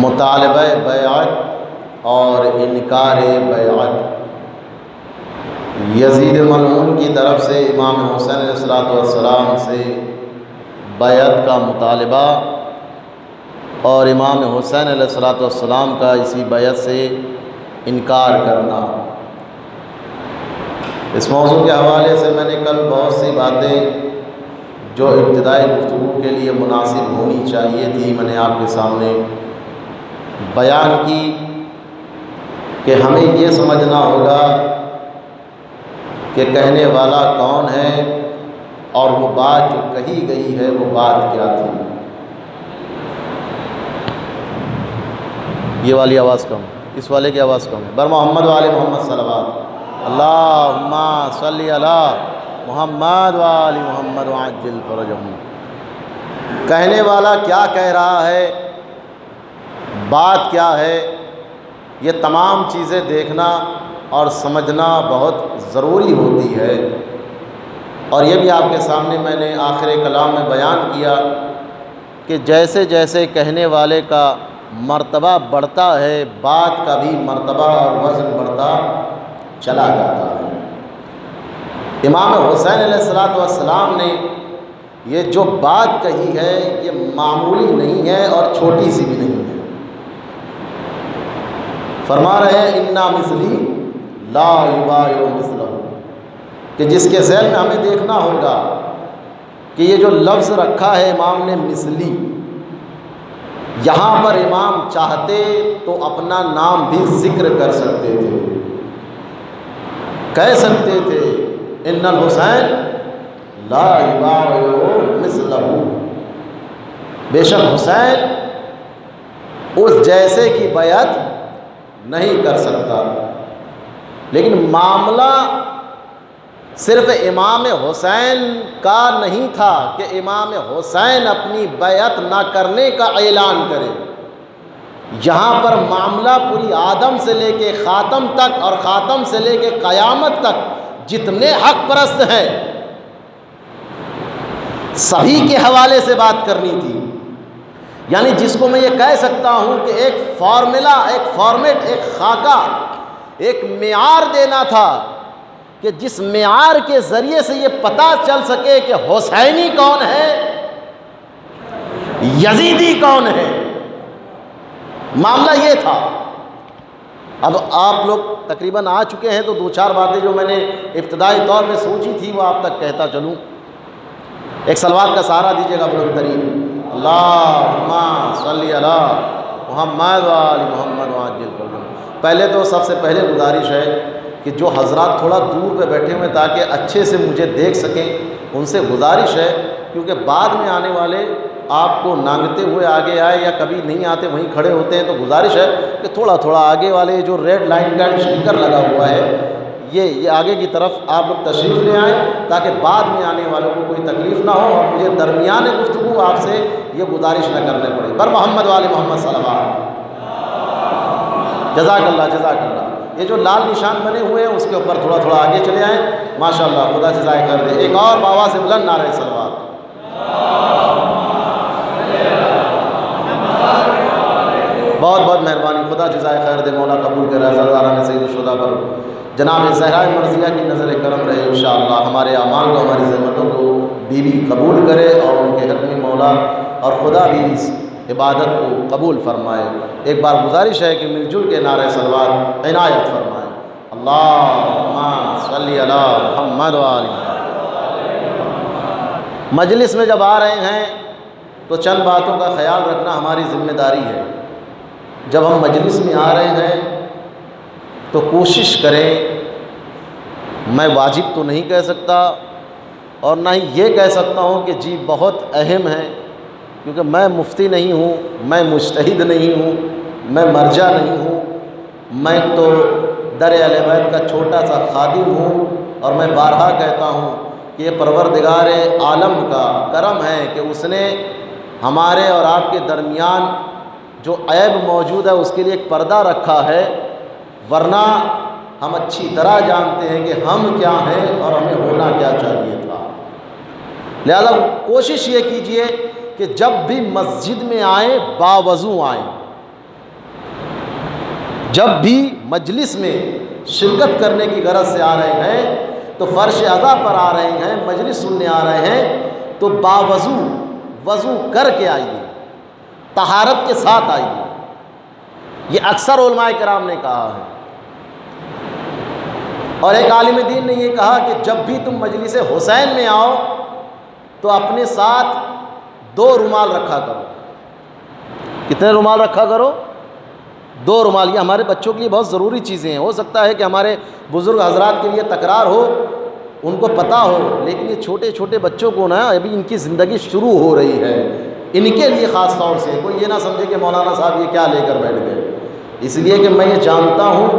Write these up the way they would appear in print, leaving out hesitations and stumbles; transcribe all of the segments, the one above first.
مطالبہ بیعت اور انکار بیعت۔ یزید ملعون کی طرف سے امام حسین علیہ السلام سے بیعت کا مطالبہ اور امام حسین علیہ السلام کا اسی بیعت سے انکار کرنا۔ اس موضوع کے حوالے سے میں نے کل بہت سی باتیں جو ابتدائی گفتگو کے لیے مناسب ہونی چاہیے تھی میں نے آپ کے سامنے بیان کی کہ ہمیں یہ سمجھنا ہوگا کہ کہنے والا کون ہے اور وہ بات جو کہی گئی ہے وہ بات کیا تھی۔ یہ والی آواز کم، اس والے کی آواز کم ہے۔ بر محمد وآل محمد صلوات اللہم صلی علی محمد وآل محمد وعجل فرجہم۔ کہنے والا کیا کہہ رہا ہے، بات کیا ہے، یہ تمام چیزیں دیکھنا اور سمجھنا بہت ضروری ہوتی ہے۔ اور یہ بھی آپ کے سامنے میں نے آخر کلام میں بیان کیا کہ جیسے جیسے کہنے والے کا مرتبہ بڑھتا ہے بات کا بھی مرتبہ اور وزن بڑھتا چلا جاتا ہے۔ امام حسین علیہ السلام نے یہ جو بات کہی ہے یہ معمولی نہیں ہے اور چھوٹی سی بھی نہیں ہے۔ فرما رہے ہیں انا مثلی لا یبایع مثلہ، کہ جس کے ذہن میں ہمیں دیکھنا ہوگا کہ یہ جو لفظ رکھا ہے امام نے مثلی، یہاں پر امام چاہتے تو اپنا نام بھی ذکر کر سکتے تھے، کہہ سکتے تھے ان الحسین لا یبایع مثلہ، بے شک حسین اس جیسے کی بیعت نہیں کر سکتا۔ لیکن معاملہ صرف امام حسین کا نہیں تھا کہ امام حسین اپنی بیعت نہ کرنے کا اعلان کرے، یہاں پر معاملہ پوری آدم سے لے کے خاتم تک اور خاتم سے لے کے قیامت تک جتنے حق پرست ہیں سبھی کے حوالے سے بات کرنی تھی۔ یعنی جس کو میں یہ کہہ سکتا ہوں کہ ایک فارمولا، ایک فارمیٹ، ایک خاکہ، ایک معیار دینا تھا کہ جس معیار کے ذریعے سے یہ پتہ چل سکے کہ حسینی کون ہے، یزیدی کون ہے، معاملہ یہ تھا۔ اب آپ لوگ تقریباً آ چکے ہیں تو دو چار باتیں جو میں نے ابتدائی طور پہ سوچی تھی وہ آپ تک کہتا چلوں۔ ایک صلوات کا سہارا دیجیے گا بلند ترین، اللہم صلی علی محمد وآل محمد وعجل فرجہم۔ پہلے تو سب سے پہلے گزارش ہے کہ جو حضرات تھوڑا دور پہ بیٹھے ہوئے تاکہ اچھے سے مجھے دیکھ سکیں، ان سے گزارش ہے کیونکہ بعد میں آنے والے آپ کو نانگتے ہوئے آگے آئے یا کبھی نہیں آتے وہیں کھڑے ہوتے ہیں، تو گزارش ہے کہ تھوڑا تھوڑا آگے والے جو ریڈ لائن کا اسٹیکر لگا ہوا ہے یہ آگے کی طرف آپ لوگ تشریف لے آئیں تاکہ بعد میں آنے والوں کو کوئی تکلیف نہ ہو اور مجھے درمیان گفتگو آپ سے یہ گزارش نہ کرنے پڑے۔ بر محمد وآل محمد صلوات، جزاک اللہ جزاک اللہ۔ یہ جو لال نشان بنے ہوئے ہیں اس کے اوپر تھوڑا تھوڑا آگے چلے آئیں، ماشاءاللہ خدا جزائے خیر دے۔ ایک اور آواز بلند نعرہ صلوات۔ بہت بہت مہربانی، خدا جزائے خیر دے، مولا قبول کرے۔ ہزاران سید الشہداء پر جناب زہرا مرضیہ کی نظر کرم رہے انشاءاللہ، ہمارے اعمال کو ہماری زحمتوں کو بیوی قبول کرے اور ان کے حق میں مولا اور خدا بھی اس عبادت کو قبول فرمائے۔ ایک بار گزارش ہے کہ مل جل کے نعرہ صلوات عنایت فرمائے، اللہم صلی علی محمد وآل محمد۔ مجلس میں جب آ رہے ہیں تو چند باتوں کا خیال رکھنا ہماری ذمہ داری ہے۔ جب ہم مجلس میں آ رہے ہیں تو کوشش کریں، میں واجب تو نہیں کہہ سکتا اور نہ ہی یہ کہہ سکتا ہوں کہ جی بہت اہم ہے، کیونکہ میں مفتی نہیں ہوں، میں مجتہد نہیں ہوں، میں مرجع نہیں ہوں، میں تو در اہل بیت کا چھوٹا سا خادم ہوں۔ اور میں بارہا کہتا ہوں کہ یہ پروردگار عالم کا کرم ہے کہ اس نے ہمارے اور آپ کے درمیان جو عیب موجود ہے اس کے لیے ایک پردہ رکھا ہے، ورنہ ہم اچھی طرح جانتے ہیں کہ ہم کیا ہیں اور ہمیں ہونا کیا چاہیے تھا۔ لہذا کوشش یہ کیجئے کہ جب بھی مسجد میں آئیں باوضو آئیں، جب بھی مجلس میں شرکت کرنے کی غرض سے آ رہے ہیں تو فرش اعضا پر آ رہے ہیں، مجلس سننے آ رہے ہیں تو باوضو وضو کر کے آئیے، طہارت کے ساتھ آئیے۔ یہ اکثر علماء کرام نے کہا ہے، اور ایک عالم دین نے یہ کہا کہ جب بھی تم مجلس حسین میں آؤ تو اپنے ساتھ 2 رومال رکھا کرو۔ کتنے رومال رکھا کرو؟ 2 رومال۔ یہ ہمارے بچوں کے لیے بہت ضروری چیزیں ہیں۔ ہو سکتا ہے کہ ہمارے بزرگ حضرات کے لیے تکرار ہو، ان کو پتہ ہو، لیکن یہ چھوٹے چھوٹے بچوں کو نا ابھی ان کی زندگی شروع ہو رہی ہے، ان کے لیے خاص طور سے کوئی یہ نہ سمجھے کہ مولانا صاحب یہ کیا لے کر بیٹھ گئے، اس لیے کہ میں یہ جانتا ہوں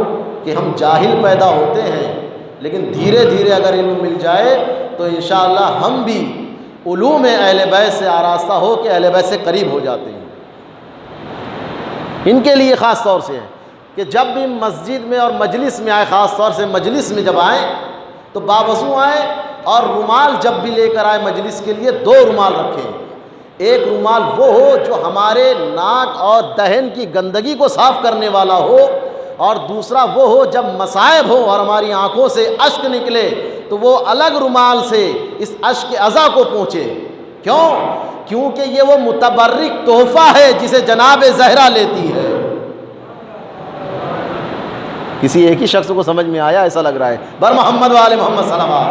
کہ ہم جاہل پیدا ہوتے ہیں، لیکن دھیرے دھیرے اگر علم مل جائے تو انشاءاللہ ہم بھی علوم اہل بیت سے آراستہ ہو کے اہل بیت سے قریب ہو جاتے ہیں۔ ان کے لیے خاص طور سے ہے کہ جب بھی مسجد میں اور مجلس میں آئے، خاص طور سے مجلس میں جب آئیں تو باوضو آئیں، اور رومال جب بھی لے کر آئے مجلس کے لیے 2 رومال رکھیں۔ ایک رومال وہ ہو جو ہمارے ناک اور دہن کی گندگی کو صاف کرنے والا ہو، اور دوسرا وہ ہو جب مصائب ہو اور ہماری آنکھوں سے اشک نکلے تو وہ الگ رومال سے اس اشک اذا کو پہنچے۔ کیوں؟ کیونکہ یہ وہ متبرک تحفہ ہے جسے جناب زہرا لیتی ہے۔ کسی ایک ہی شخص کو سمجھ میں آیا ایسا لگ رہا ہے؟ بر محمد و آل محمد صلوات۔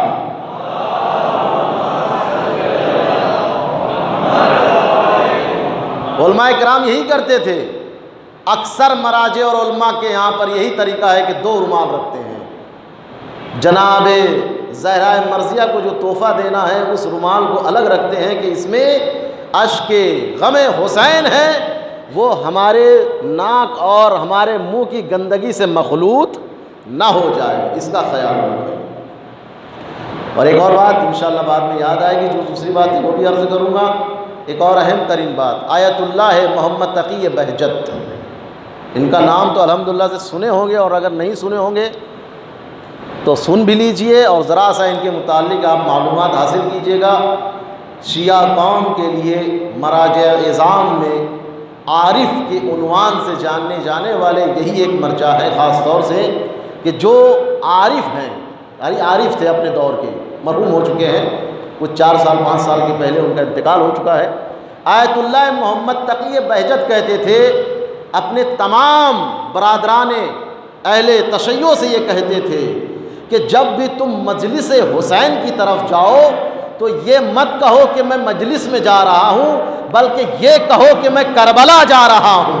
علماء کرام یہی کرتے تھے، اکثر مراجع اور علماء کے یہاں پر یہی طریقہ ہے کہ 2 رومال رکھتے ہیں۔ جناب زہرا مرضیہ کو جو تحفہ دینا ہے اس رومال کو الگ رکھتے ہیں کہ اس میں اشک غم حسین ہے، وہ ہمارے ناک اور ہمارے منہ کی گندگی سے مخلوط نہ ہو جائے، اس کا خیال رکھیں۔ اور ایک اور بات انشاءاللہ بعد میں یاد آئے گی، جو دوسری بات ہے وہ بھی عرض کروں گا۔ ایک اور اہم ترین بات، آیت اللہ ہے محمد تقی بہجت، ان کا نام تو الحمدللہ سے سنے ہوں گے، اور اگر نہیں سنے ہوں گے تو سن بھی لیجئے اور ذرا سا ان کے متعلق آپ معلومات حاصل کیجئے گا۔ شیعہ قوم کے لیے مراجع اعظام میں عارف کے عنوان سے جاننے جانے والے یہی ایک مرجع ہے، خاص طور سے کہ جو عارف ہیں، یعنی عارف تھے اپنے دور کے، مرحوم ہو چکے ہیں، کچھ 4 سال 5 سال کے پہلے ان کا انتقال ہو چکا ہے۔ آیت اللہ محمد تقی بہجت کہتے تھے، اپنے تمام برادران اہل تشیع سے یہ کہتے تھے کہ جب بھی تم مجلس حسین کی طرف جاؤ تو یہ مت کہو کہ میں مجلس میں جا رہا ہوں، بلکہ یہ کہو کہ میں کربلا جا رہا ہوں۔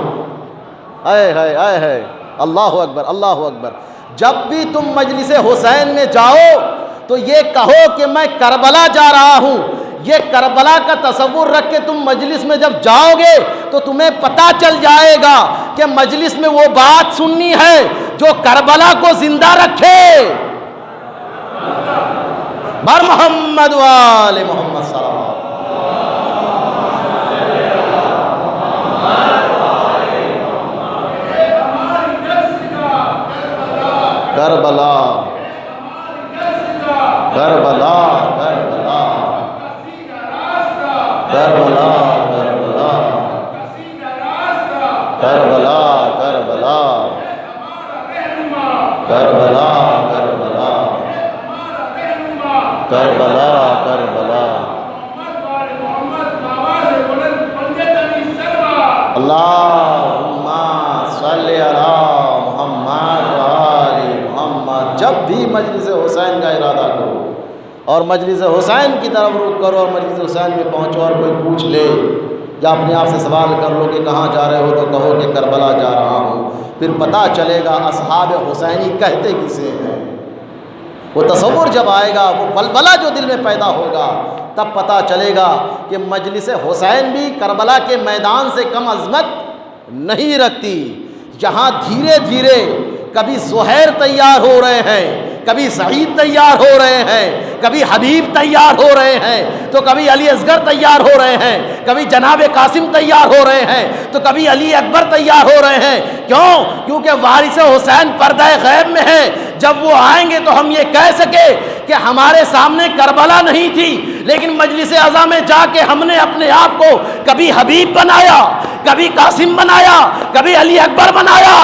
اے ہے اے ہے، اللہ اکبر اللہ اکبر۔ جب بھی تم مجلس حسین میں جاؤ تو یہ کہو کہ میں کربلا جا رہا ہوں۔ یہ کربلا کا تصور رکھ کے تم مجلس میں جب جاؤ گے تو تمہیں پتہ چل جائے گا کہ مجلس میں وہ بات سننی ہے جو کربلا کو زندہ رکھے۔ بر محمد و آل محمد صلی اللہ علیہ وسلم۔ کربلا کربلا کربلا کربلا کربلا کربلا کربلا کربلا کربلا کربلا کربلا۔ اللہم صلی علی محمد و آل محمد۔ جب بھی مجلس حسین کا ارادہ کرو اور مجلس حسین کی طرف رخ کرو اور مجلس حسین میں پہنچو اور کوئی پوچھ لے یا اپنے آپ سے سوال کر لو کہ کہاں جا رہے ہو تو کہو کہ کربلا جا رہا ہوں، پھر پتہ چلے گا اصحاب حسینی کہتے کسے ہیں۔ وہ تصور جب آئے گا، وہ بلبلہ جو دل میں پیدا ہوگا، تب پتہ چلے گا کہ مجلس حسین بھی کربلا کے میدان سے کم عظمت نہیں رکھتی۔ یہاں دھیرے دھیرے کبھی زہیر تیار ہو رہے ہیں، کبھی سعید تیار ہو رہے ہیں، کبھی حبیب تیار ہو رہے ہیں، تو کبھی علی اصغر تیار ہو رہے ہیں، کبھی جناب قاسم تیار ہو رہے ہیں، تو کبھی علی اکبر تیار ہو رہے ہیں۔ کیوں؟ کیونکہ وارث حسین پردہ غیب میں ہے۔ جب وہ آئیں گے تو ہم یہ کہہ سکے کہ ہمارے سامنے کربلا نہیں تھی، لیکن مجلس اعظم میں جا کے ہم نے اپنے آپ کو کبھی حبیب بنایا، کبھی قاسم بنایا، کبھی علی اکبر بنایا۔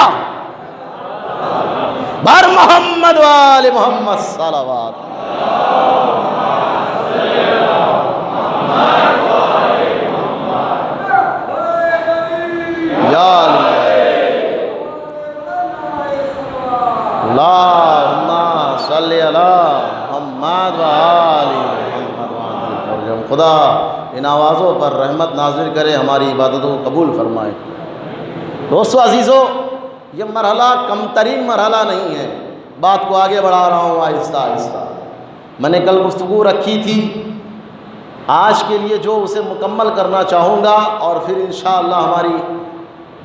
بر محمد وآل محمد صلوات۔ یا اللہم صلی علی محمد وآل محمد۔ خدا ان آوازوں پر رحمت نازل کرے، ہماری عبادتوں کو قبول فرمائے۔ دوستو عزیزو، یہ مرحلہ کم ترین مرحلہ نہیں ہے، بات کو آگے بڑھا رہا ہوں آہستہ آہستہ۔ میں نے کل گفتگو رکھی تھی، آج کے لیے جو اسے مکمل کرنا چاہوں گا، اور پھر انشاءاللہ ہماری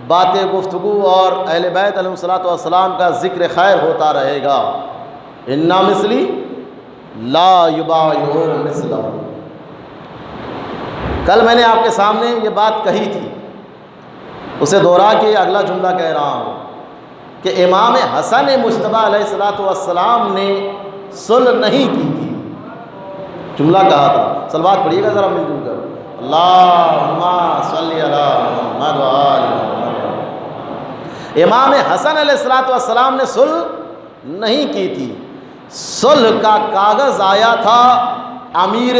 باتیں، گفتگو اور اہل بیت علیہ الصلوۃ والسلام کا ذکر خیر ہوتا رہے گا۔ انا مثلی لا یبایع مثلہ۔ کل میں نے آپ کے سامنے یہ بات کہی تھی، اسے دوہرا کے اگلا جملہ کہہ رہا ہوں کہ امام حسن مجتبیٰ علیہ الصلوۃ والسلام نے صلح نہیں کی تھی۔ جملہ کہا تھا، صلوات پڑھیے گا ذرا مل جل کر، اللہم صلی علی محمد وآل محمد۔ امام حسن علیہ الصلوۃ والسلام نے صلح نہیں کی تھی، صلح کا کاغذ آیا تھا امیر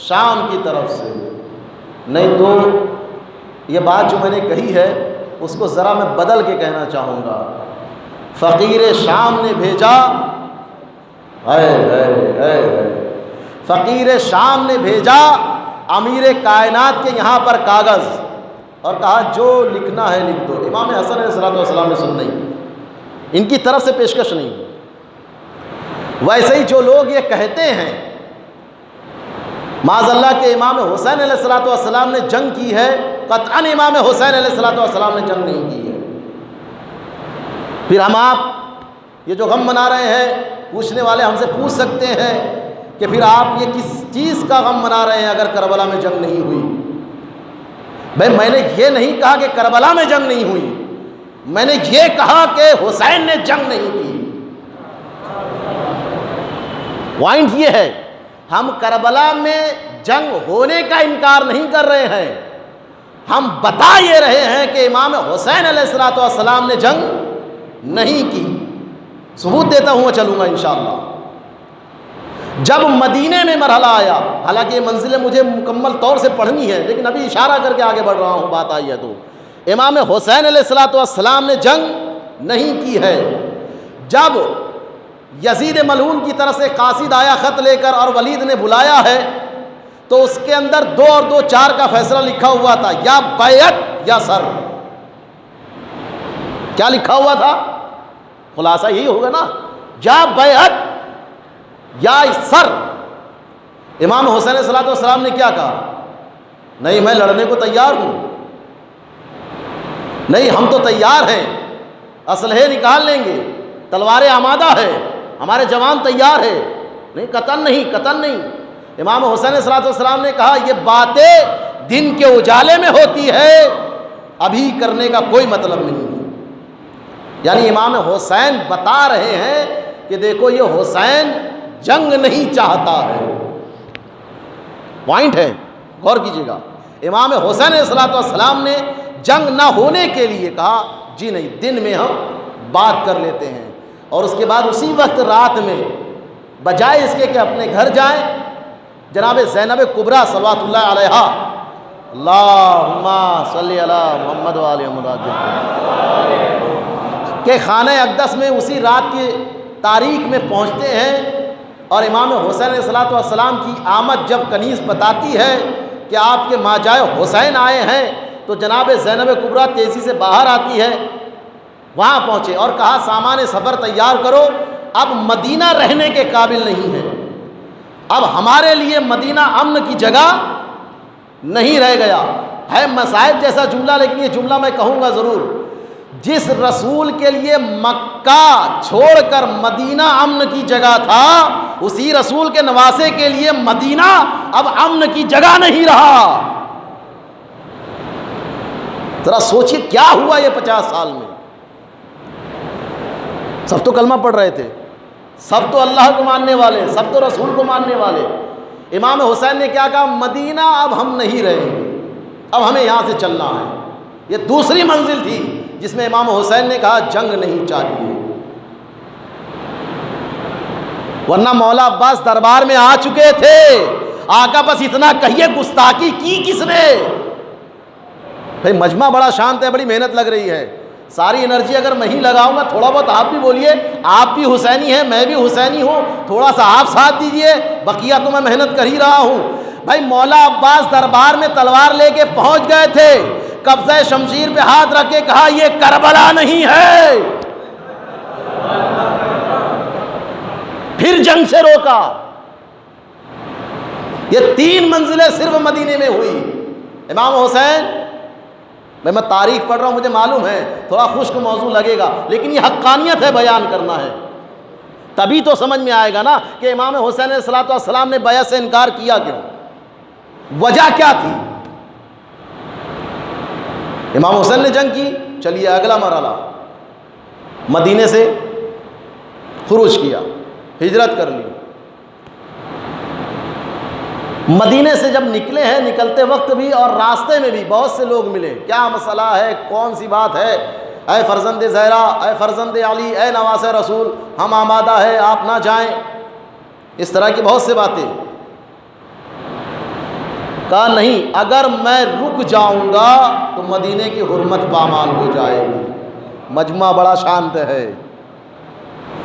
شام کی طرف سے۔ نہیں تو یہ بات جو میں نے کہی ہے اس کو ذرا میں بدل کے کہنا چاہوں گا۔ فقیر شام نے بھیجا، فقیر شام نے بھیجا امیر کائنات کے یہاں پر کاغذ، اور کہا جو لکھنا ہے لکھ دو۔ امام حسن علیہ الصلوۃ والسلام نے سن نہیں، ان کی طرف سے پیشکش نہیں۔ ویسے ہی جو لوگ یہ کہتے ہیں معاذ اللہ کہ امام حسین علیہ الصلوۃ والسلام نے جنگ کی ہے، قطعاً امام حسین علیہ الصلوۃ والسلام نے جنگ نہیں کی ہے۔ پھر ہم آپ یہ جو غم منا رہے ہیں، پوچھنے والے ہم سے پوچھ سکتے ہیں کہ پھر آپ یہ کس چیز کا غم منا رہے ہیں اگر کربلا میں جنگ نہیں ہوئی؟ بھائی میں نے یہ نہیں کہا کہ کربلا میں جنگ نہیں ہوئی، میں نے یہ کہا کہ حسین نے جنگ نہیں کی۔ پوائنٹ یہ ہے، ہم کربلا میں جنگ ہونے کا انکار نہیں کر رہے ہیں، ہم بتا یہ رہے ہیں کہ امام حسین علیہ الصلوۃ والسلام نے جنگ نہیں کی۔ ثبوت دیتا ہوں چلوں گا انشاءاللہ۔ جب مدینے میں مرحلہ آیا، حالانکہ یہ منزلیں مجھے مکمل طور سے پڑھنی ہے لیکن ابھی اشارہ کر کے آگے بڑھ رہا ہوں، بات آئی ہے تو امام حسین علیہ الصلوۃ والسلام نے جنگ نہیں کی ہے۔ جب یزید ملعون کی طرف سے قاصد آیا خط لے کر اور ولید نے بلایا ہے، تو اس کے اندر 2 اور 2 4 کا فیصلہ لکھا ہوا تھا، یا بیعت یا سر۔ کیا لکھا ہوا تھا؟ خلاصہ یہی ہوگا نا، یا بیعت یا سر۔ امام حسین علیہ الصلوۃ والسلام نے کیا کہا؟ نہیں میں لڑنے کو تیار ہوں، نہیں ہم تو تیار ہیں، اسلحے نکال لیں گے، تلواریں آمادہ ہے، ہمارے جوان تیار ہے۔ نہیں قطعاً نہیں، قطعاً نہیں۔ امام حسین علیہ الصلوۃ والسلام نے کہا یہ باتیں دن کے اجالے میں ہوتی ہے، ابھی کرنے کا کوئی مطلب نہیں ہے۔ یعنی امام حسین بتا رہے ہیں کہ دیکھو یہ حسین جنگ نہیں چاہتا ہے۔ پوائنٹ ہے، غور کیجیے گا۔ امام حسین علیہ الصلوۃ والسلام نے جنگ نہ ہونے کے لیے کہا جی نہیں، دن میں ہم بات کر لیتے ہیں، اور اس کے بعد اسی وقت رات میں بجائے اس کے کہ اپنے گھر جائیں، جناب زینب کبریٰ صلوات اللہ علیہا، اللہم صلی علی محمد وآل محمد، کہ خانہ اقدس میں اسی رات کی تاریخ میں پہنچتے ہیں، اور امام حسین علیہ الصلوۃ والسلام کی آمد جب کنیز بتاتی ہے کہ آپ کے ماجائے حسین آئے ہیں، تو جناب زینب کبریٰ تیزی سے باہر آتی ہے، وہاں پہنچے اور کہا سامان سفر تیار کرو، اب مدینہ رہنے کے قابل نہیں ہے، اب ہمارے لیے مدینہ امن کی جگہ نہیں رہ گیا ہے۔ مصائب جیسا جملہ، لیکن یہ جملہ میں کہوں گا ضرور، جس رسول کے لیے مکہ چھوڑ کر مدینہ امن کی جگہ تھا، اسی رسول کے نواسے کے لیے مدینہ اب امن کی جگہ نہیں رہا۔ ذرا سوچئے کیا ہوا یہ 50 سال میں۔ سب تو کلمہ پڑھ رہے تھے، سب تو اللہ کو ماننے والے، سب تو رسول کو ماننے والے۔ امام حسین نے کیا کہا؟ مدینہ اب ہم نہیں رہیں گے، اب ہمیں یہاں سے چلنا ہے۔ یہ دوسری منزل تھی جس میں امام حسین نے کہا جنگ نہیں چاہیے۔ ورنہ مولا عباس دربار میں آ چکے تھے. آقا بس اتنا کہیے گستاخی کی کس نے؟ بھائی مجمع بڑا شانت ہے, بڑی محنت لگ رہی ہے, ساری انرجی اگر میں ہی لگاؤں گا, تھوڑا بہت آپ بھی بولیے, آپ بھی حسینی ہیں میں بھی حسینی ہوں, تھوڑا سا آپ ساتھ دیجئے, بقیہ تو میں محنت کر ہی رہا ہوں. بھائی مولا عباس دربار میں تلوار لے کے پہنچ گئے تھے, قبضہ شمشیر پہ ہاتھ رکھ کے کہا یہ کربلا نہیں ہے. پھر جنگ سے روکا. یہ 3 منزلیں صرف مدینے میں ہوئی. امام حسین, میں تاریخ پڑھ رہا ہوں, مجھے معلوم ہے تھوڑا خشک موضوع لگے گا, لیکن یہ حقانیت ہے, بیان کرنا ہے, تبھی تو سمجھ میں آئے گا نا کہ امام حسین علیہ الصلوۃ والسلام نے بیعت سے انکار کیا کیوں, وجہ کیا تھی. امام حسین نے جنگ کی, چلیے اگلا مرحلہ, مدینے سے خروج کیا, ہجرت کر لی. مدینے سے جب نکلے ہیں, نکلتے وقت بھی اور راستے میں بھی بہت سے لوگ ملے, کیا مسئلہ ہے, کون سی بات ہے, اے فرزند زہرا, اے فرزند علی, اے نواز رسول, ہم آمادہ ہے, آپ نہ جائیں, اس طرح کی بہت سے باتیں. کہا نہیں, اگر میں رک جاؤں گا تو مدینے کی حرمت پامال ہو جائے گی. مجمع بڑا شانت ہے.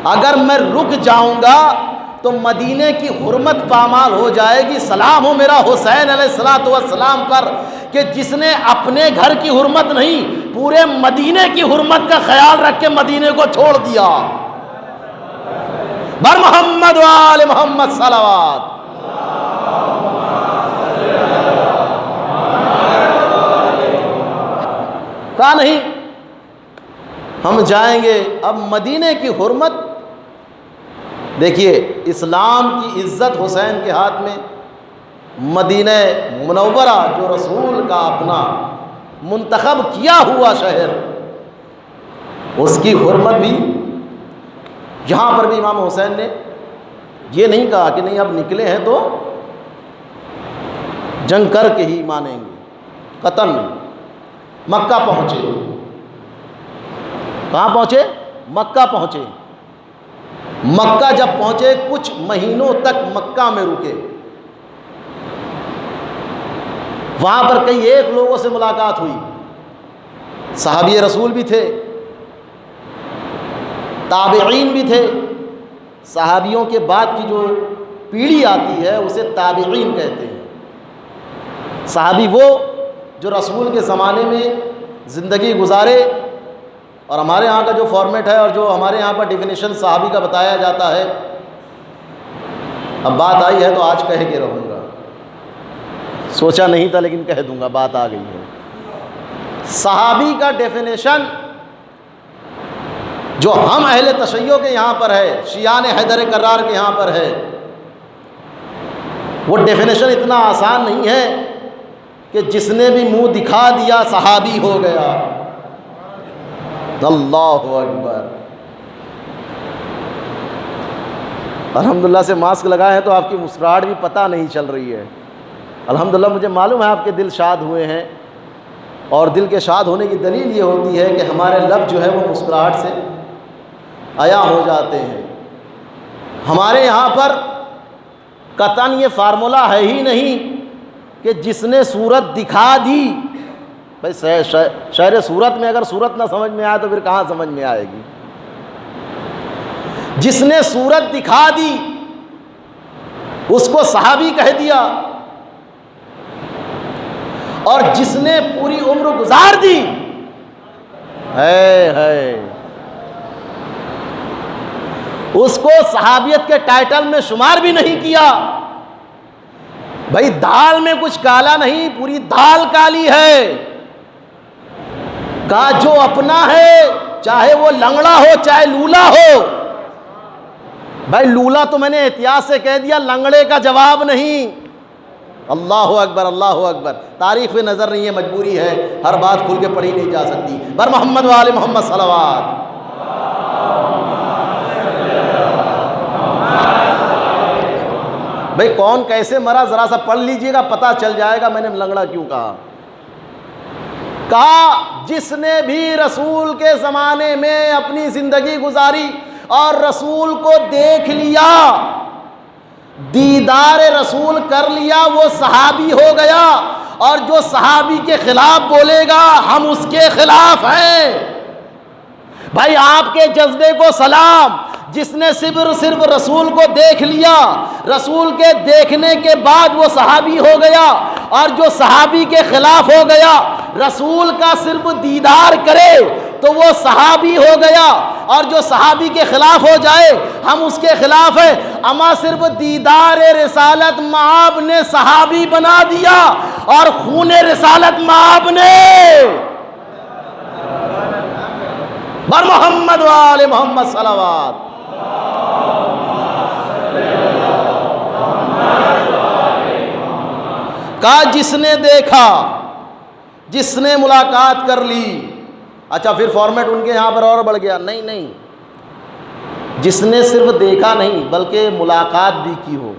اگر میں رک جاؤں گا تو مدینے کی حرمت پامال ہو جائے گی. سلام ہو میرا حسین علیہ الصلوۃ والسلام پر کہ جس نے اپنے گھر کی حرمت نہیں, پورے مدینے کی حرمت کا خیال رکھ کے مدینے کو چھوڑ دیا. بر محمد و آل محمد صلوات. کہا نہیں, ہم جائیں گے. اب مدینے کی حرمت دیکھیے, اسلام کی عزت حسین کے ہاتھ میں, مدینہ منورہ جو رسول کا اپنا منتخب کیا ہوا شہر, اس کی حرمت بھی. یہاں پر بھی امام حسین نے یہ نہیں کہا کہ نہیں اب نکلے ہیں تو جنگ کر کے ہی مانیں گے, قطعاً نہیں. مکہ پہنچے. کہاں پہنچے؟ مکہ پہنچے. مکہ جب پہنچے کچھ مہینوں تک مکہ میں رکے. وہاں پر کئی ایک لوگوں سے ملاقات ہوئی, صحابی رسول بھی تھے, تابعین بھی تھے. صحابیوں کے بعد کی جو پیڑھی آتی ہے اسے تابعین کہتے ہیں. صحابی وہ جو رسول کے زمانے میں زندگی گزارے, اور ہمارے یہاں کا جو فارمیٹ ہے اور جو ہمارے یہاں پر ڈیفینیشن صحابی کا بتایا جاتا ہے, اب بات آئی ہے تو آج کہہ کے رہوں گا, سوچا نہیں تھا لیکن کہہ دوں گا, بات آ گئی ہے. صحابی کا ڈیفینیشن جو ہم اہل تشیع کے یہاں پر ہے, شیعان حیدر کرار کے یہاں پر ہے, وہ ڈیفینیشن اتنا آسان نہیں ہے کہ جس نے بھی منہ دکھا دیا صحابی ہو گیا. اللہ اکبر. الحمدللہ سے ماسک لگائے ہیں تو آپ کی مسکراہٹ بھی پتہ نہیں چل رہی ہے. الحمدللہ مجھے معلوم ہے آپ کے دل شاد ہوئے ہیں, اور دل کے شاد ہونے کی دلیل یہ ہوتی ہے کہ ہمارے لب جو ہے وہ مسکراہٹ سے عیا ہو جاتے ہیں. ہمارے یہاں پر قطعاً یہ فارمولہ ہے ہی نہیں کہ جس نے صورت دکھا دی. بھائی شہر صورت میں اگر صورت نہ سمجھ میں آئے تو پھر کہاں سمجھ میں آئے گی. جس نے صورت دکھا دی اس کو صحابی کہہ دیا, اور جس نے پوری عمر گزار دی ہے اس کو صحابیت کے ٹائٹل میں شمار بھی نہیں کیا. بھائی دال میں کچھ کالا نہیں, پوری دال کالی ہے. کہا جو اپنا ہے چاہے وہ لنگڑا ہو چاہے لولا ہو. بھائی لولا تو میں نے احتیاط سے کہہ دیا, لنگڑے کا جواب نہیں. اللہ اکبر, اللہ اکبر. تاریخ پہ نظر نہیں ہے, مجبوری ہے, ہر بات کھل کے پڑھی نہیں جا سکتی. بر محمد و آل محمد صلوات. بھائی کون کیسے مرا ذرا سا پڑھ لیجئے گا, پتہ چل جائے گا میں نے لنگڑا کیوں کہا. کہا جس نے بھی رسول کے زمانے میں اپنی زندگی گزاری اور رسول کو دیکھ لیا، دیدار رسول کر لیا، وہ صحابی ہو گیا، اور جو صحابی کے خلاف بولے گا ہم اس کے خلاف ہیں۔ بھائی آپ کے جذبے کو سلام، جس نے صرف رسول کو دیکھ لیا، رسول کے دیکھنے کے بعد وہ صحابی ہو گیا، اور جو صحابی کے خلاف ہو گیا، رسول کا صرف دیدار کرے تو وہ صحابی ہو گیا، اور جو صحابی کے خلاف ہو جائے ہم اس کے خلاف ہیں۔ اما صرف دیدار رسالت مآب نے صحابی بنا دیا، اور خون رسالت مآب نے بر محمد و آل محمد صلوات۔ کہا جس نے دیکھا، جس نے ملاقات کر لی۔ اچھا پھر فارمیٹ ان کے یہاں پر اور بڑھ گیا، نہیں، جس نے صرف دیکھا نہیں بلکہ ملاقات بھی کی ہو،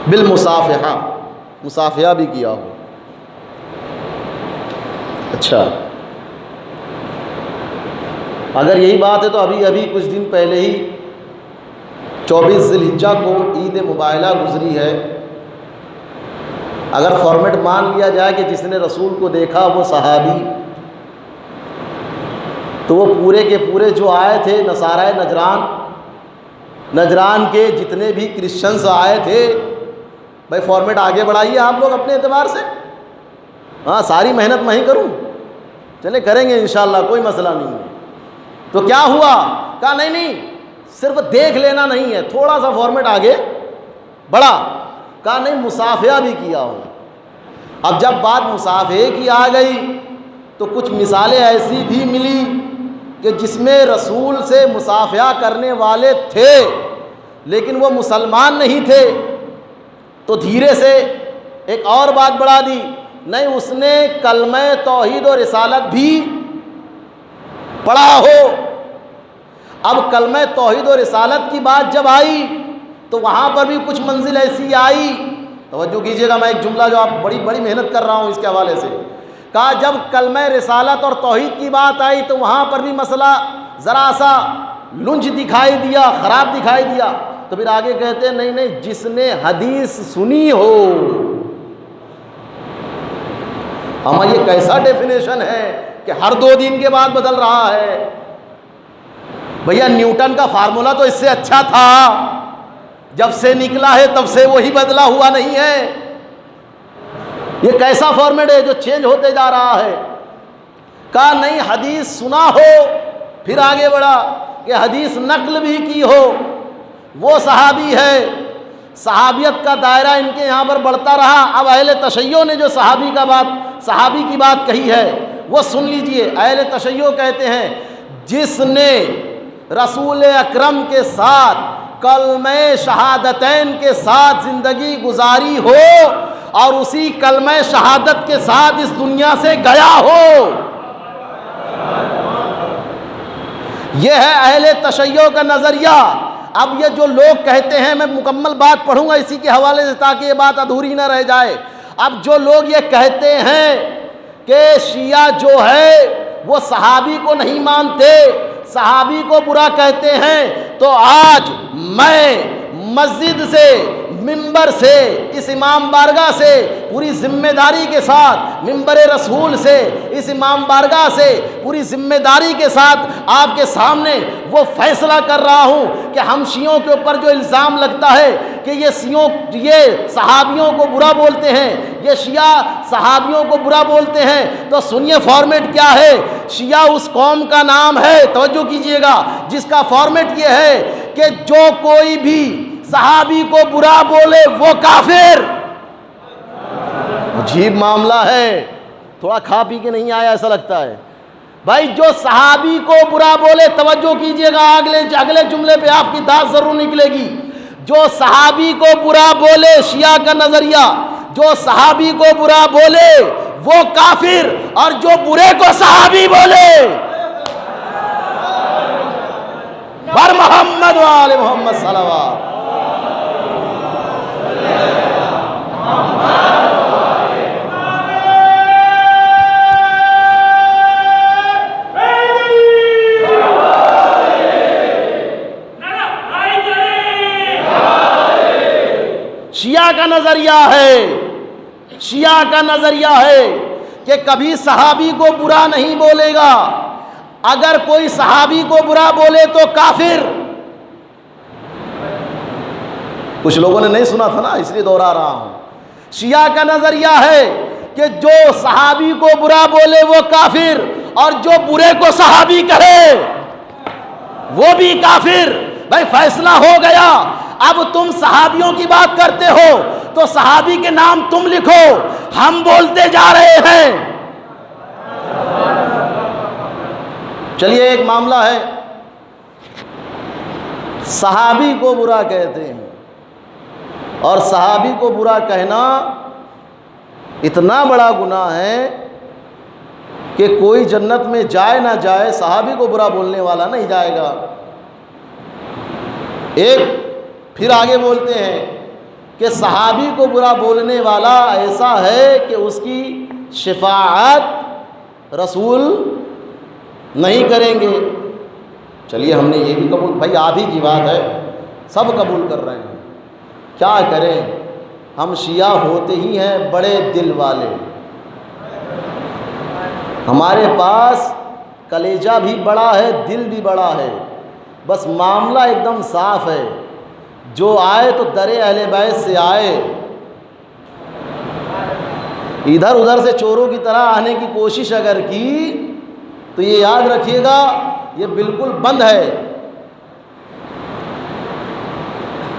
بالمصافحہ، مصافحہ بھی کیا ہو۔ اچھا اگر یہی بات ہے تو ابھی کچھ دن پہلے ہی 24 ذی الحجہ کو عید مباہلہ گزری ہے۔ اگر فارمیٹ مان لیا جائے کہ جس نے رسول کو دیکھا وہ صحابی، تو وہ پورے کے پورے جو آئے تھے نصارہ نجران کے جتنے بھی کرسچنز آئے تھے، بھائی فارمیٹ آگے بڑھائیے آپ لوگ اپنے اعتبار سے۔ ہاں ساری محنت میں ہی کروں، چلے کریں گے انشاءاللہ، کوئی مسئلہ نہیں ہے۔ تو کیا ہوا؟ کہا نہیں صرف دیکھ لینا نہیں ہے، تھوڑا سا فارمیٹ آگے بڑھا۔ کہا نہیں مصافحہ بھی کیا ہو۔ اب جب بات مصافحے کی آ گئی تو کچھ مثالیں ایسی بھی ملی کہ جس میں رسول سے مصافحہ کرنے والے تھے لیکن وہ مسلمان نہیں تھے، تو دھیرے سے ایک اور بات بڑھا دی، نہیں اس نے کلمہ توحید و رسالت بھی پڑھا ہو۔ اب کلمہ توحید و رسالت کی بات جب آئی تو وہاں پر بھی کچھ منزل ایسی آئی، توجہ کیجئے گا، میں ایک جملہ جو آپ بڑی محنت کر رہا ہوں اس کے حوالے سے، کہا جب کلمہ رسالت اور توحید کی بات آئی تو وہاں پر بھی مسئلہ ذرا سا لنج دکھائی دیا، خراب دکھائی دیا۔ تو پھر آگے کہتے ہیں نہیں جس نے حدیث سنی ہو۔ ہمیں یہ کیسا ڈیفینیشن ہے کہ ہر 2 دن کے بعد بدل رہا ہے؟ بھیا نیوٹن کا فارمولا تو اس سے اچھا تھا، جب سے نکلا ہے تب سے وہی بدلا ہوا نہیں ہے۔ یہ کیسا فارمیٹ ہے جو چینج ہوتے جا رہا ہے؟ کہا نہیں حدیث سنا ہو، پھر آگے بڑھا کہ حدیث نقل بھی کی ہو، وہ صحابی ہے۔ صحابیت کا دائرہ ان کے یہاں پر بڑھتا رہا۔ اب اہل تشیع نے جو صحابی کی بات کہی ہے وہ سن لیجئے۔ اہل تشیع کہتے ہیں جس نے رسول اکرم کے ساتھ کلمہ شہادتین کے ساتھ زندگی گزاری ہو اور اسی کلمہ شہادت کے ساتھ اس دنیا سے گیا ہو، یہ ہے اہل تشیع کا نظریہ۔ اب یہ جو لوگ کہتے ہیں، میں مکمل بات پڑھوں گا اسی کے حوالے سے تاکہ یہ بات ادھوری نہ رہ جائے۔ اب جو لوگ یہ کہتے ہیں کہ شیعہ جو ہے وہ صحابی کو نہیں مانتے، صحابی کو برا کہتے ہیں، تو آج میں مسجد سے، منبر سے، اس امام بارگاہ سے پوری ذمہ داری کے ساتھ، منبر رسول سے، اس امام بارگاہ سے پوری ذمہ داری کے ساتھ آپ کے سامنے وہ فیصلہ کر رہا ہوں کہ ہم شیعوں کے اوپر جو الزام لگتا ہے کہ یہ صحابیوں کو برا بولتے ہیں، یہ شیعہ صحابیوں کو برا بولتے ہیں، تو سنیے فارمیٹ کیا ہے۔ شیعہ اس قوم کا نام ہے، توجہ کیجئے گا، جس کا فارمیٹ یہ ہے کہ جو کوئی بھی صحابی کو برا بولے وہ کافر۔ عجیب معاملہ ہے، تھوڑا کھا پی کے نہیں آیا ایسا لگتا ہے۔ بھائی جو صحابی کو برا بولے، توجہ کیجئے گا، اگلے جملے پہ آپ کی داد ضرور نکلے گی۔ جو صحابی کو برا بولے، شیعہ کا نظریہ، جو صحابی کو برا بولے وہ کافر، اور جو برے کو صحابی بولے بر محمد و آل محمد صلوات۔ شیعہ کا نظریہ ہے، شیعہ کا نظریہ ہے کہ کبھی صحابی کو برا نہیں بولے گا، اگر کوئی صحابی کو برا بولے تو کافر۔ کچھ لوگوں نے نہیں سنا تھا نا، اس لیے دوہرا رہا ہوں۔ شیعہ کا نظریہ ہے کہ جو صحابی کو برا بولے وہ کافر، اور جو برے کو صحابی کہے وہ بھی کافر۔ بھائی فیصلہ ہو گیا، اب تم صحابیوں کی بات کرتے ہو تو صحابی کے نام تم لکھو، ہم بولتے جا رہے ہیں۔ چلیے ایک معاملہ ہے، صحابی کو برا کہتے ہیں، اور صحابی کو برا کہنا اتنا بڑا گناہ ہے کہ کوئی جنت میں جائے نہ جائے، صحابی کو برا بولنے والا نہیں جائے گا۔ ایک پھر آگے بولتے ہیں کہ صحابی کو برا بولنے والا ایسا ہے کہ اس کی شفاعت رسول نہیں کریں گے۔ چلیے ہم نے یہ بھی قبول، بھائی آپ ہی کی بات ہے، سب قبول کر رہے ہیں، کیا کریں؟ ہم شیعہ ہوتے ہی ہیں بڑے دل والے، ہمارے پاس کلیجہ بھی بڑا ہے، دل بھی بڑا ہے، بس معاملہ ایک دم صاف ہے، جو آئے تو در اہل بیت سے آئے، ادھر ادھر سے چوروں کی طرح آنے کی کوشش اگر کی تو یہ یاد رکھیے گا یہ بالکل بند ہے۔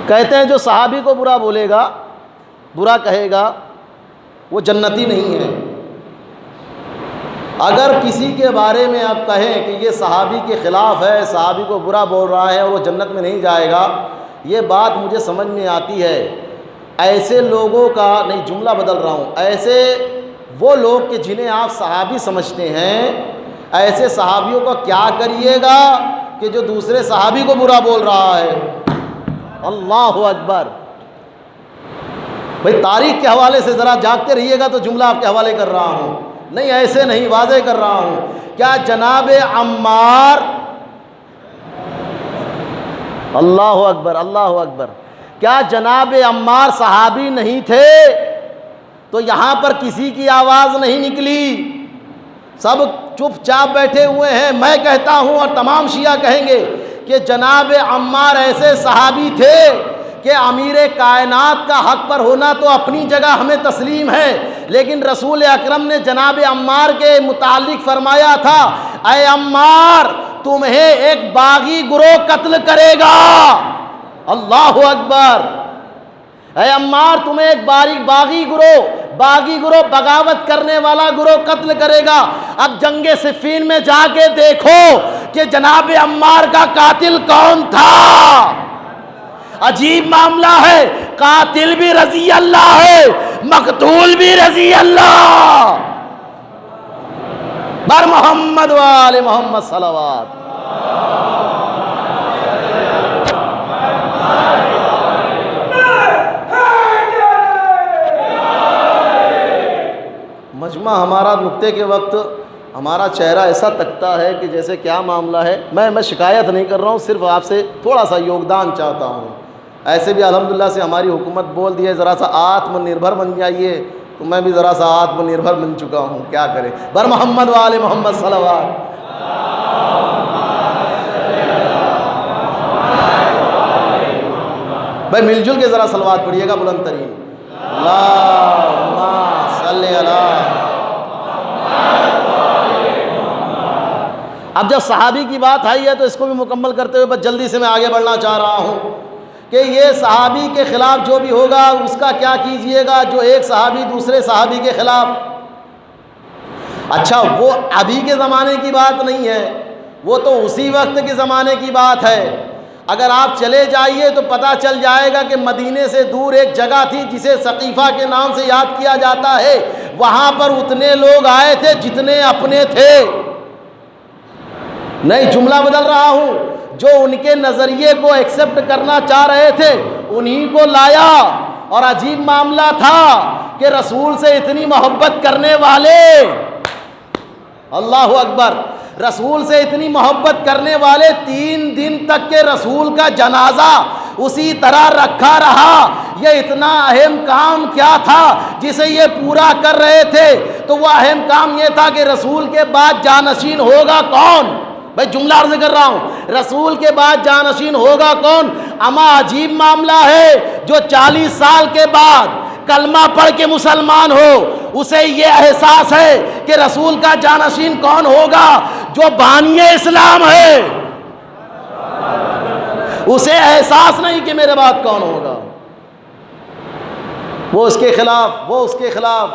کہتے ہیں جو صحابی کو برا بولے گا، برا کہے گا، وہ جنتی نہیں ہے۔ اگر کسی کے بارے میں آپ کہیں کہ یہ صحابی کے خلاف ہے، صحابی کو برا بول رہا ہے اور وہ جنت میں نہیں جائے گا، یہ بات مجھے سمجھ میں آتی ہے۔ ایسے لوگوں کا، نہیں جملہ بدل رہا ہوں، ایسے وہ لوگ کہ جنہیں آپ صحابی سمجھتے ہیں، ایسے صحابیوں کا کیا کریے گا کہ جو دوسرے صحابی کو برا بول رہا ہے؟ اللہ اکبر۔ بھئی تاریخ کے حوالے سے ذرا جاگتے رہیے گا تو جملہ آپ کے حوالے کر رہا ہوں، نہیں ایسے نہیں، واضح کر رہا ہوں۔ کیا جناب عمار، اللہ اکبر اللہ اکبر، کیا جناب عمار صحابی نہیں تھے؟ تو یہاں پر کسی کی آواز نہیں نکلی، سب چپ چاپ بیٹھے ہوئے ہیں۔ میں کہتا ہوں اور تمام شیعہ کہیں گے کہ جناب عمار ایسے صحابی تھے کہ امیر کائنات کا حق پر ہونا تو اپنی جگہ ہمیں تسلیم ہے، لیکن رسول اکرم نے جناب عمار کے متعلق فرمایا تھا، اے عمار تمہیں ایک باغی گروہ قتل کرے گا۔ اللہ اکبر۔ اے عمار تمہیں ایک باغی گروہ بغاوت کرنے والا گروہ قتل کرے گا۔ اب جنگ صفین میں جا کے دیکھو کہ جناب عمار کا قاتل کون تھا۔ عجیب معاملہ ہے، قاتل بھی رضی اللہ ہے، مقتول بھی رضی اللہ۔ بر محمد و آل محمد صلوات۔ مجمع ہمارا نکتے کے وقت ہمارا چہرہ ایسا تکتا ہے کہ جیسے کیا معاملہ ہے۔ میں شکایت نہیں کر رہا ہوں، صرف آپ سے تھوڑا سا یوگدان چاہتا ہوں۔ ایسے بھی الحمدللہ سے ہماری حکومت بول دی ہے ذرا سا آتم نربھر بن جائیے، تو میں بھی ذرا سا آتم نربھر بن چکا ہوں، کیا کریں۔ بر محمد و آل محمد صلوات۔ بھائی مل جل کے ذرا صلوات پڑھیے گا بلند ترین۔ اللہم صلی علی۔ اب جب صحابی کی بات آئی ہے تو اس کو بھی مکمل کرتے ہوئے بس جلدی سے میں آگے بڑھنا چاہ رہا ہوں کہ یہ صحابی کے خلاف جو بھی ہوگا اس کا کیا کیجئے گا، جو ایک صحابی دوسرے صحابی کے خلاف۔ اچھا وہ ابھی کے زمانے کی بات نہیں ہے، وہ تو اسی وقت کے زمانے کی بات ہے۔ اگر آپ چلے جائیے تو پتہ چل جائے گا کہ مدینے سے دور ایک جگہ تھی جسے ثقیفہ کے نام سے یاد کیا جاتا ہے، وہاں پر اتنے لوگ آئے تھے جتنے اپنے تھے۔ نہیں جملہ بدل رہا ہوں، جو ان کے نظریے کو ایکسپٹ کرنا چاہ رہے تھے انہی کو لایا، اور عجیب معاملہ تھا کہ رسول سے اتنی محبت کرنے والے، اللہ اکبر، رسول سے اتنی محبت کرنے والے 3 دن تک کے رسول کا جنازہ اسی طرح رکھا رہا۔ یہ اتنا اہم کام کیا تھا جسے یہ پورا کر رہے تھے؟ تو وہ اہم کام یہ تھا کہ رسول کے بعد جانشین ہوگا کون؟ بھائی جملہ عرض کر رہا ہوں، رسول کے بعد جانشین ہوگا کون؟ اما عجیب معاملہ ہے، جو 40 سال کے بعد کلمہ پڑھ کے مسلمان ہو، اسے یہ احساس ہے کہ رسول کا جانشین کون ہوگا؟ جو بانی اسلام ہے، اسے احساس نہیں کہ میرے بعد کون ہوگا۔ وہ اس کے خلاف،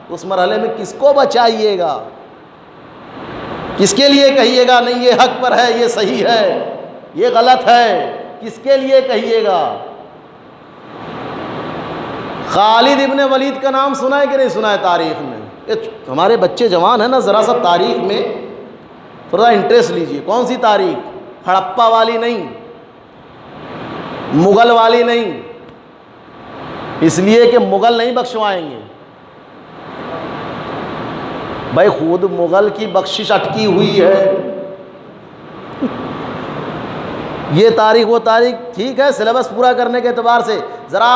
اس مرحلے میں کس کو بچائیے گا؟ کس کے لیے کہیے گا نہیں یہ حق پر ہے، یہ صحیح ہے، یہ غلط ہے؟ کس کے لیے کہیے گا؟ خالد ابن ولید کا نام سنا ہے کہ نہیں سنا ہے تاریخ میں؟ ہمارے بچے جوان ہیں نا، ذرا سا تاریخ میں تھوڑا انٹرسٹ لیجئے۔ کون سی تاریخ؟ ہڑپا والی نہیں، مغل والی نہیں، اس لیے کہ مغل نہیں بخشوائیں گے بھائی، خود مغل کی بخشش اٹکی ہوئی ہے۔ یہ تاریخ وہ تاریخ ٹھیک ہے، سلیبس پورا کرنے کے اعتبار سے ذرا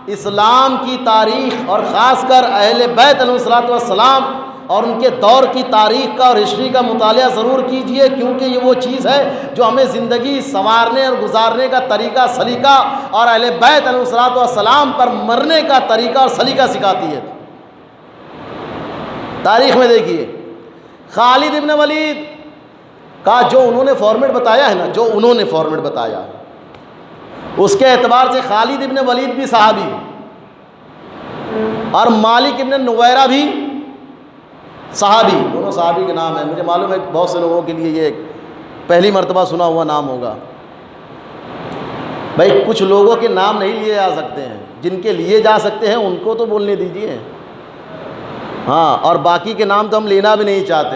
اسلام کی تاریخ اور خاص کر اہل بیت علیہ الصلوۃ والسلام اور ان کے دور کی تاریخ کا اور ہسٹری کا مطالعہ ضرور کیجئے، کیونکہ یہ وہ چیز ہے جو ہمیں زندگی سنوارنے اور گزارنے کا طریقہ سلیقہ اور اہل بیت علیہ الصلوۃ والسلام پر مرنے کا طریقہ اور سلیقہ سکھاتی ہے۔ تاریخ میں دیکھیے، خالد ابن ولید کا جو انہوں نے فارمیٹ بتایا ہے نا، جو انہوں نے فارمیٹ بتایا اس کے اعتبار سے خالد ابن ولید بھی صحابی اور مالک ابن نویرہ بھی صحابی، دونوں صحابی کے نام ہیں۔ مجھے معلوم ہے بہت سے لوگوں کے لیے یہ پہلی مرتبہ سنا ہوا نام ہوگا۔ بھائی کچھ لوگوں کے نام نہیں لیے جا سکتے ہیں، جن کے لیے جا سکتے ہیں ان کو تو بولنے دیجیے، ہاں، اور باقی کے نام تو ہم لینا بھی نہیں چاہتے۔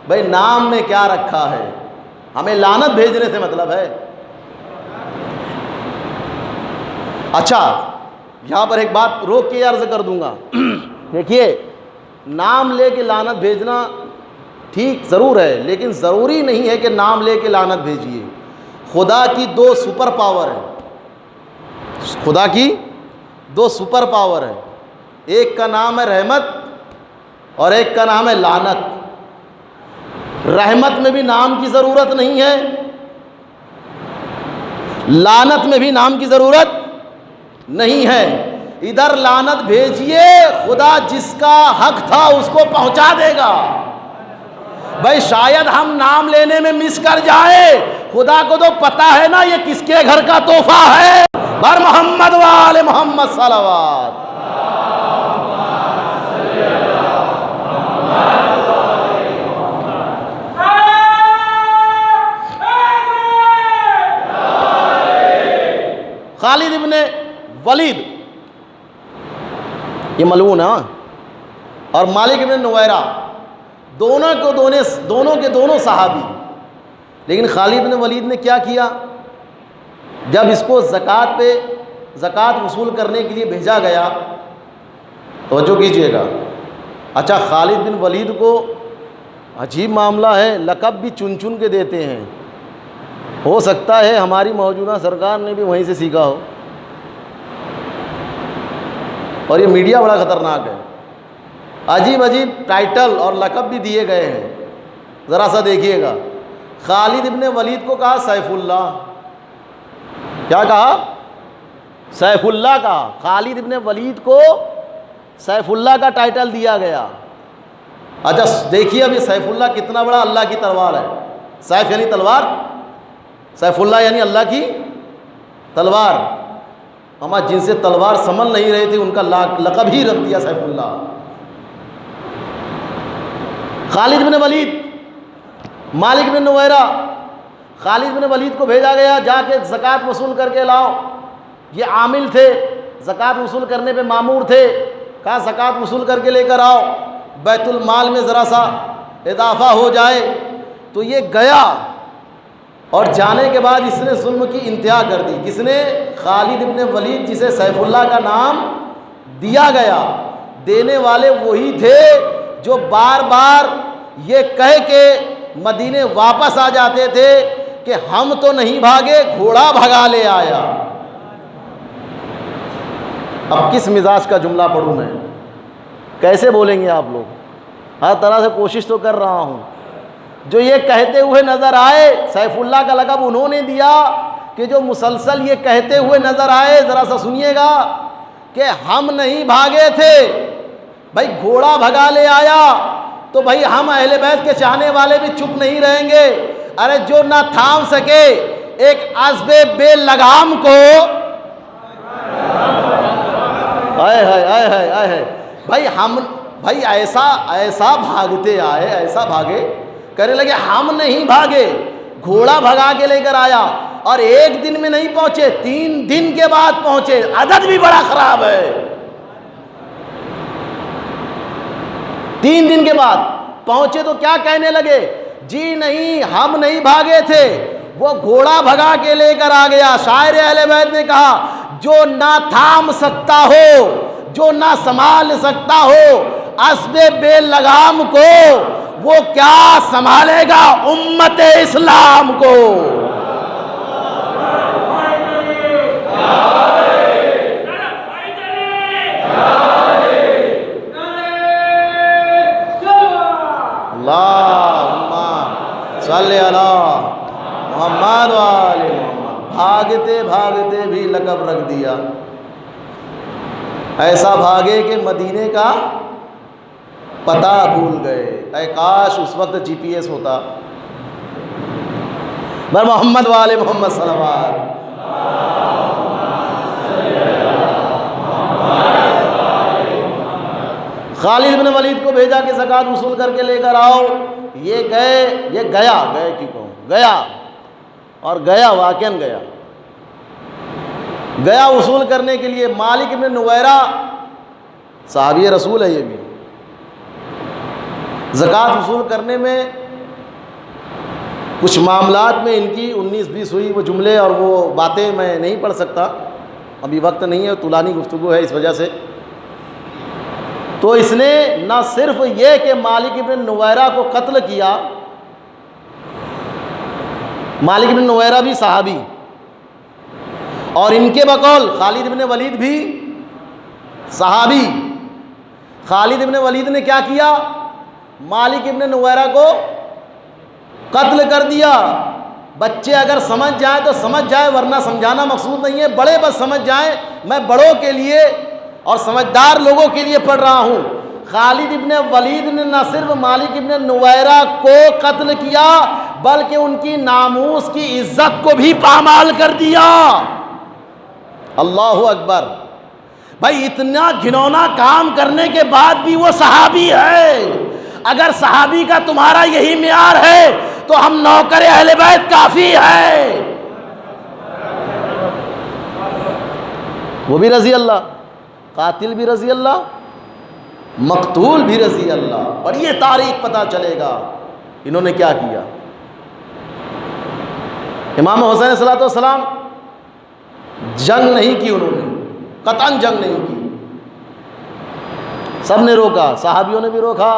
بھائی نام میں کیا رکھا ہے؟ ہمیں لعنت بھیجنے سے مطلب ہے۔ اچھا یہاں پر ایک بات روک کے عرض کر دوں گا، دیکھیے نام لے کے لعنت بھیجنا ٹھیک ضرور ہے، لیکن ضروری نہیں ہے کہ نام لے کے لعنت بھیجیے۔ خدا کی 2 سپر پاور ہے، خدا کی 2 سپر پاور ہے، ایک کا نام ہے رحمت اور ایک کا نام ہے لعنت۔ رحمت میں بھی نام کی ضرورت نہیں ہے، لعنت میں بھی نام کی ضرورت نہیں ہے۔ ادھر لعنت بھیجیے، خدا جس کا حق تھا اس کو پہنچا دے گا۔ بھائی شاید ہم نام لینے میں مس کر جائیں، خدا کو تو پتا ہے نا یہ کس کے گھر کا تحفہ ہے۔ بر محمد وآل محمد صلوات۔ خالد ابن ولید یہ ملعون ہے، اور مالک ابن نویرہ دونوں کے دونوں صحابی۔ لیکن خالد ابن ولید نے کیا کیا؟ جب اس کو زکوٰۃ وصول کرنے کے لیے بھیجا گیا، توجہ کیجئے گا، اچھا خالد بن ولید کو عجیب معاملہ ہے، لقب بھی چن چن کے دیتے ہیں۔ ہو سکتا ہے ہماری موجودہ سرکار نے بھی وہیں سے سیکھا ہو، اور یہ میڈیا بڑا خطرناک ہے، عجیب عجیب ٹائٹل اور لقب بھی دیے گئے ہیں۔ ذرا سا دیکھیے گا، خالد ابن ولید کو کہا سیف اللہ، کیا کہا؟ سیف اللہ کہا۔ خالد ابن ولید کو سیف اللہ کا ٹائٹل دیا گیا۔ اچھا دیکھیے اب یہ سیف اللہ کتنا بڑا اللہ کی تلوار ہے۔ سیف یعنی تلوار، سیف اللہ یعنی اللہ کی تلوار۔ اما جن سے تلوار سنبھل نہیں رہے تھے ان کا لقب ہی رکھ دیا سیف اللہ۔ خالد بن ولید، مالک بن نویرہ، خالد بن ولید کو بھیجا گیا جا کے زکوٰۃ وصول کر کے لاؤ۔ یہ عامل تھے، زکوٰۃ وصول کرنے پہ مامور تھے، کہا زکوٰۃ وصول کر کے لے کر آؤ، بیت المال میں ذرا سا اضافہ ہو جائے۔ تو یہ گیا، اور جانے کے بعد اس نے ظلم کی انتہا کر دی۔ کس نے؟ خالد ابن ولید، جسے سیف اللہ کا نام دیا گیا۔ دینے والے وہی تھے جو بار بار یہ کہہ کے مدینے واپس آ جاتے تھے کہ ہم تو نہیں بھاگے، گھوڑا بھگا لے آیا۔ اب کس مزاج کا جملہ پڑھوں میں؟ کیسے بولیں گے آپ لوگ؟ ہر طرح سے کوشش تو کر رہا ہوں. جو یہ کہتے ہوئے نظر آئے، سیف اللہ کا لقب انہوں نے دیا کہ جو مسلسل یہ کہتے ہوئے نظر آئے، ذرا سا سنیے گا، کہ ہم نہیں بھاگے تھے. بھائی گھوڑا بھگا لے آیا تو بھائی ہم اہل بیت کے چاہنے والے بھی چپ نہیں رہیں گے. ارے جو نہ تھام سکے ایک اسب بے لگام کو، بھائی ہم ایسا بھاگتے آئے، ایسا بھاگے، کہنے لگے ہم نہیں بھاگے، گھوڑا بھگا کے لے کر آیا، اور ایک دن میں نہیں پہنچے، 3 دن کے بعد پہنچے. عدد بھی بڑا خراب ہے. 3 دن کے بعد پہنچے تو کیا کہنے لگے؟ جی نہیں، ہم نہیں بھاگے تھے، وہ گھوڑا بھگا کے لے کر آ گیا. شاعر اہل بیت نے کہا جو نہ تھام سکتا ہو، جو نہ سنبھال سکتا ہو اسب بے لگام کو، وہ کیا سنبھالے گا امت اسلام کو. اللہم صلی علی محمد و آل محمد. بھاگتے بھاگتے بھی لقب رکھ دیا. ایسا بھاگے کہ مدینے کا پتہ بھول گئے. اے کاش اس وقت GPS ہوتا. بر محمد و آل محمد صلوات. خالد بن ولید کو بھیجا کہ زکوٰۃ وصول کر کے لے کر آؤ. یہ گئے کی کہوں، گیا، اور گیا واقعاً گیا وصول کرنے کے لیے. مالک بن نویرہ صحابی رسول ہے، یہ بھی زکوٰۃ وصول کرنے میں کچھ معاملات میں ان کی 19-20 ہوئی. وہ جملے اور وہ باتیں میں نہیں پڑھ سکتا، ابھی وقت نہیں ہے، طولانی گفتگو ہے اس وجہ سے. تو اس نے نہ صرف یہ کہ مالک بن نویرہ کو قتل کیا، مالک بن نویرہ بھی صحابی، اور ان کے بقول خالد بن ولید بھی صحابی. خالد بن ولید نے کیا کیا؟ مالک بن نویرہ کو قتل کر دیا. بچے اگر سمجھ جائیں تو سمجھ جائیں، ورنہ سمجھانا مقصود نہیں ہے. بڑے بس سمجھ جائیں، میں بڑوں کے لیے اور سمجھدار لوگوں کے لیے پڑھ رہا ہوں. خالد ابن ولید نے نہ صرف مالک ابن نویرہ کو قتل کیا، بلکہ ان کی ناموس کی عزت کو بھی پامال کر دیا. اللہ اکبر. بھائی اتنا گھنونا کام کرنے کے بعد بھی وہ صحابی ہے. اگر صحابی کا تمہارا یہی معیار ہے تو ہم نوکر اہل بیت کافی ہے. وہ بھی رضی اللہ، قاتل بھی رضی اللہ، مقتول بھی رضی اللہ. پڑھیے تاریخ پتہ چلے گا انہوں نے کیا کیا. امام حسین صلی اللہ علیہ وسلم جنگ نہیں کی، انہوں نے قطعاً جنگ نہیں کی. سب نے روکا، صحابیوں نے بھی روکا،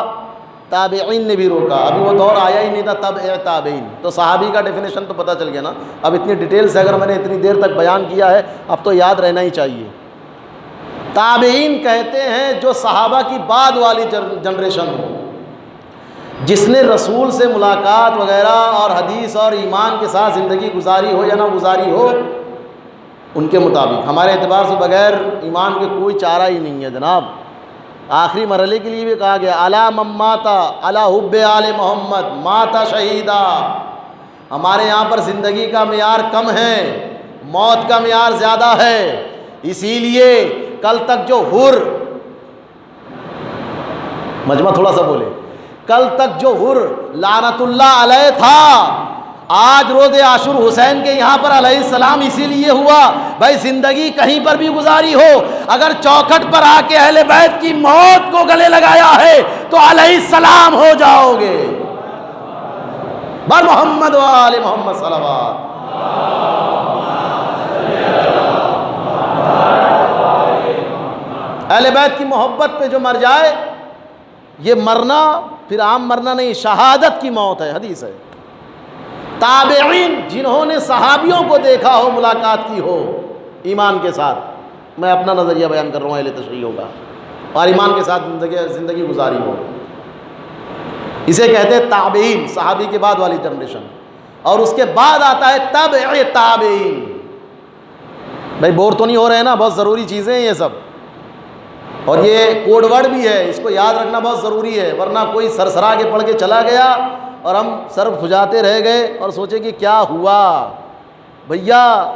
تابعین نے بھی روکا. ابھی وہ دور آیا ہی نہیں تھا تب تابعین. تو صحابی کا ڈیفینیشن تو پتہ چل گیا نا. اب اتنی ڈیٹیل سے اگر میں نے اتنی دیر تک بیان کیا ہے، اب تو یاد رہنا ہی چاہیے. تابعین کہتے ہیں جو صحابہ کی بعد والی جنریشن ہو، جس نے رسول سے ملاقات وغیرہ اور حدیث اور ایمان کے ساتھ زندگی گزاری ہو یا نہ گزاری ہو، ان کے مطابق. ہمارے اعتبار سے بغیر ایمان کے کوئی چارہ ہی نہیں ہے جناب. آخری مرحلے کے لیے بھی کہا گیا الا من ماتا الا حب آل محمد ماتا شہیدہ. ہمارے یہاں پر زندگی کا معیار کم ہے، موت کا معیار زیادہ ہے. اسی لیے کل تک جو مجمع تھوڑا سا بولے، کل تک جو لعنت اللہ علیہ تھا، آج روز عاشور حسین کے یہاں پر علیہ السلام اسی لیے ہوا. بھائی زندگی کہیں پر بھی گزاری ہو، اگر چوکھٹ پر آ کے اہل بیت کی موت کو گلے لگایا ہے تو علیہ السلام ہو جاؤ گے. بر محمد و آل محمد صلوات. اہل بیت کی محبت پہ جو مر جائے، یہ مرنا پھر عام مرنا نہیں، شہادت کی موت ہے. حدیث ہے. تابعین جنہوں نے صحابیوں کو دیکھا ہو، ملاقات کی ہو ایمان کے ساتھ، میں اپنا نظریہ بیان کر رہا ہوں اہل تشیعوں کا، اور ایمان کے ساتھ زندگی گزاری ہو، اسے کہتے ہیں تابعین، صحابی کے بعد والی جنریشن، اور اس کے بعد آتا ہے تبع تابعین۔ بھائی بور تو نہیں ہو رہے ہیں نا، بہت ضروری چیزیں ہیں یہ سب، اور یہ کوڈ ورڈ بھی ہے، اس کو یاد رکھنا بہت ضروری ہے، ورنہ کوئی سرسرا کے پڑھ کے چلا گیا اور ہم سر کھجاتے رہ گئے اور سوچے کہ کیا ہوا۔ بھیا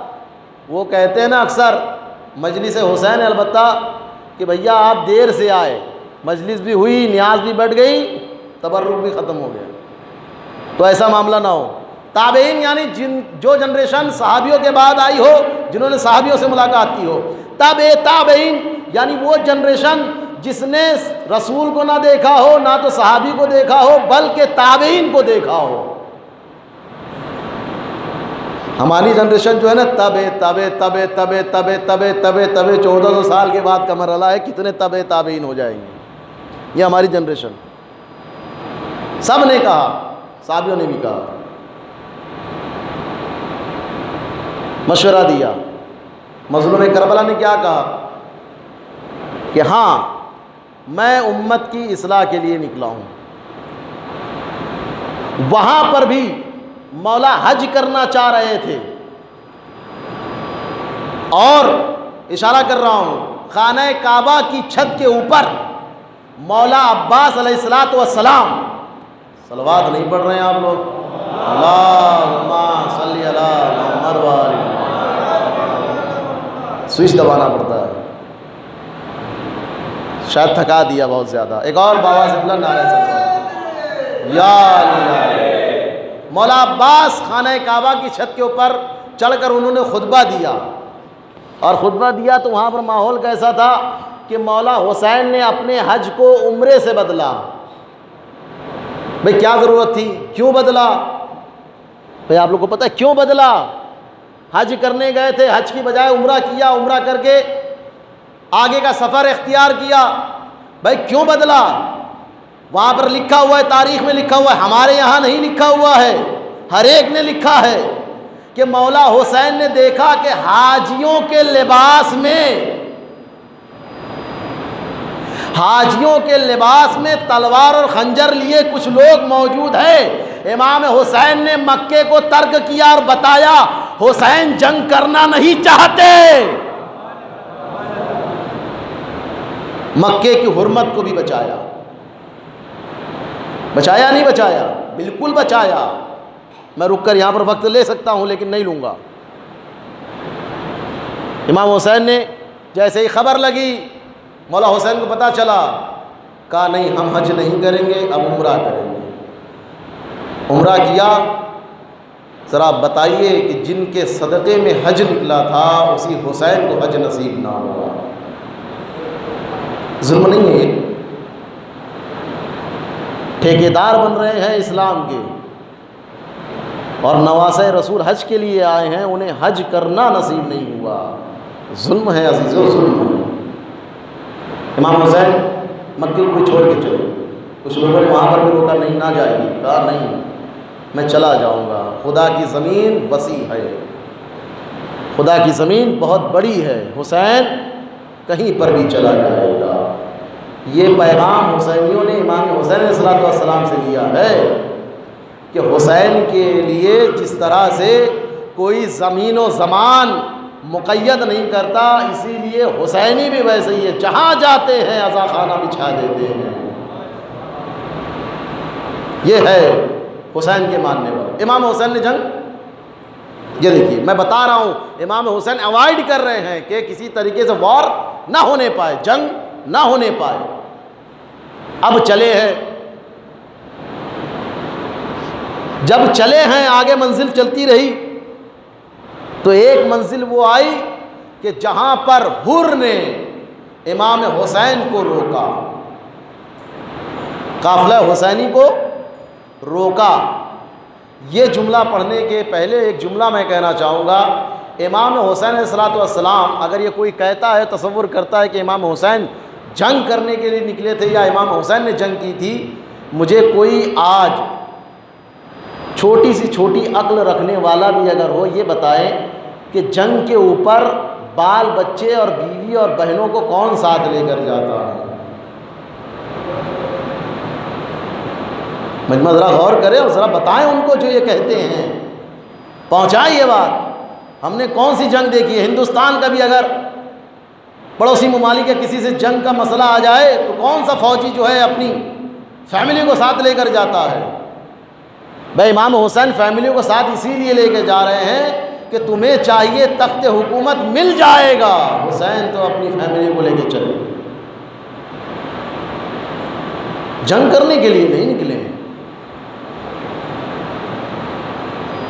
وہ کہتے ہیں نا اکثر مجلس حسین، البتہ کہ بھیا آپ دیر سے آئے، مجلس بھی ہوئی، نیاز بھی بڑھ گئی، تبرک بھی ختم ہو گیا، تو ایسا معاملہ نہ ہو۔ تابعین یعنی جو جنریشن صحابیوں کے بعد آئی ہو، جنہوں نے صحابیوں سے ملاقات کی ہو۔ تبع تابعین یعنی وہ جنریشن جس نے رسول کو نہ دیکھا ہو، نہ تو صحابی کو دیکھا ہو، بلکہ تابعین کو دیکھا ہو۔ ہماری جنریشن جو ہے نا تبع تبع تبع تبع تبع تبع تبع تبع 1400 سال کے بعد کا مرحلہ ہے، کتنے تبع تابعین ہو جائیں گے۔ یہ ہماری جنریشن، سب نے کہا، صحابیوں نے بھی کہا، مشورہ دیا۔ مظلوم کربلا نے کیا کہا کہ ہاں میں امت کی اصلاح کے لیے نکلا ہوں۔ وہاں پر بھی مولا حج کرنا چاہ رہے تھے، اور اشارہ کر رہا ہوں خانہ کعبہ کی چھت کے اوپر مولا عباس علیہ الصلوۃ والسلام، صلوات نہیں پڑھ رہے ہیں آپ لوگ؟ اللہم صلی علی محمد و آل محمد، سوئچ دبانا پڑتا ہے، شاید تھکا دیا بہت زیادہ۔ ایک اور بابا سے بلند نعرہ سے یا اللہ۔ مولا عباس خانہ کعبہ کی چھت کے اوپر چڑھ کر انہوں نے خطبہ دیا، اور خطبہ دیا تو وہاں پر ماحول کیسا تھا کہ مولا حسین نے اپنے حج کو عمرے سے بدلا۔ بھئی کیا ضرورت تھی؟ کیوں بدلا؟ بھئی آپ لوگ کو پتہ ہے کیوں بدلا؟ حج کرنے گئے تھے، حج کی بجائے عمرہ کیا، عمرہ کر کے آگے کا سفر اختیار کیا۔ بھئی کیوں بدلا؟ وہاں پر لکھا ہوا ہے، تاریخ میں لکھا ہوا ہے، ہمارے یہاں نہیں لکھا ہوا ہے، ہر ایک نے لکھا ہے کہ مولا حسین نے دیکھا کہ حاجیوں کے لباس میں تلوار اور خنجر لیے کچھ لوگ موجود ہیں۔ امام حسین نے مکے کو ترک کیا اور بتایا حسین جنگ کرنا نہیں چاہتے، مکے کی حرمت کو بھی بچایا۔ بچایا نہیں بچایا؟ بالکل بچایا۔ میں رک کر یہاں پر وقت لے سکتا ہوں لیکن نہیں لوں گا۔ امام حسین نے جیسے ہی خبر لگی، مولا حسین کو پتہ چلا، کہا نہیں ہم حج نہیں کریں گے، اب عمرہ کریں گے۔ عمرہ کیا۔ ذرا بتائیے کہ جن کے صدقے میں حج نکلا تھا اسی حسین کو حج نصیب نہ ہوا۔ ظلم نہیں ہے یہ؟ ٹھیکیدار بن رہے ہیں اسلام کے، اور نواسہ رسول حج کے لیے آئے ہیں، انہیں حج کرنا نصیب نہیں ہوا۔ ظلم ہے عزیزو، ظلم ہے۔ امام حسین مکے کو بھی چھوڑ کے چلے، کچھ لوگوں نے وہاں پر بھی روکا، نہیں نہ جائیے، کہا نہیں میں چلا جاؤں گا، خدا کی زمین وسیع ہے، خدا کی زمین بہت بڑی ہے، حسین کہیں پر بھی چلا جائے گا۔ یہ پیغام حسینیوں نے امام حسین علیہ الصلوۃ والسلام سے لیا ہے کہ حسین کے لیے جس طرح سے کوئی زمین و زمان مقید نہیں کرتا، اسی لیے حسینی بھی ویسے ہی ہے، جہاں جاتے ہیں عزا خانہ بچھا دیتے ہیں۔ یہ ہے حسین کے ماننے والے۔ امام حسین نے جنگ، یہ دیکھیے میں بتا رہا ہوں، امام حسین اوائڈ کر رہے ہیں کہ کسی طریقے سے وار نہ ہونے پائے، جنگ نہ ہونے پائے۔ اب چلے ہیں، جب چلے ہیں آگے منزل چلتی رہی تو ایک منزل وہ آئی کہ جہاں پر حر نے امام حسین کو روکا، قافلہ حسینی کو روکا۔ یہ جملہ پڑھنے کے پہلے ایک جملہ میں کہنا چاہوں گا، امام حسین علیہ الصلوۃ والسلام، اگر یہ کوئی کہتا ہے، تصور کرتا ہے کہ امام حسین جنگ کرنے کے لیے نکلے تھے یا امام حسین نے جنگ کی تھی، مجھے کوئی آج چھوٹی سی چھوٹی عقل رکھنے والا بھی اگر ہو، یہ بتائے کہ جنگ کے اوپر بال بچے اور بیوی اور بہنوں کو کون ساتھ لے کر جاتا ہے؟ مجمع ذرا غور کریں اور ذرا بتائیں ان کو جو یہ کہتے ہیں، پہنچائیں یہ بات۔ ہم نے کون سی جنگ دیکھی ہے؟ ہندوستان کا بھی اگر پڑوسی ممالک کے کسی سے جنگ کا مسئلہ آ جائے تو کون سا فوجی جو ہے اپنی فیملی کو ساتھ لے کر جاتا ہے؟ بھائی امام حسین فیملی کو ساتھ اسی لیے لے کے جا رہے ہیں کہ تمہیں چاہیے تخت حکومت مل جائے گا، حسین تو اپنی فیملی کو لے کے چلے، جنگ کرنے کے لیے نہیں نکلے ہیں۔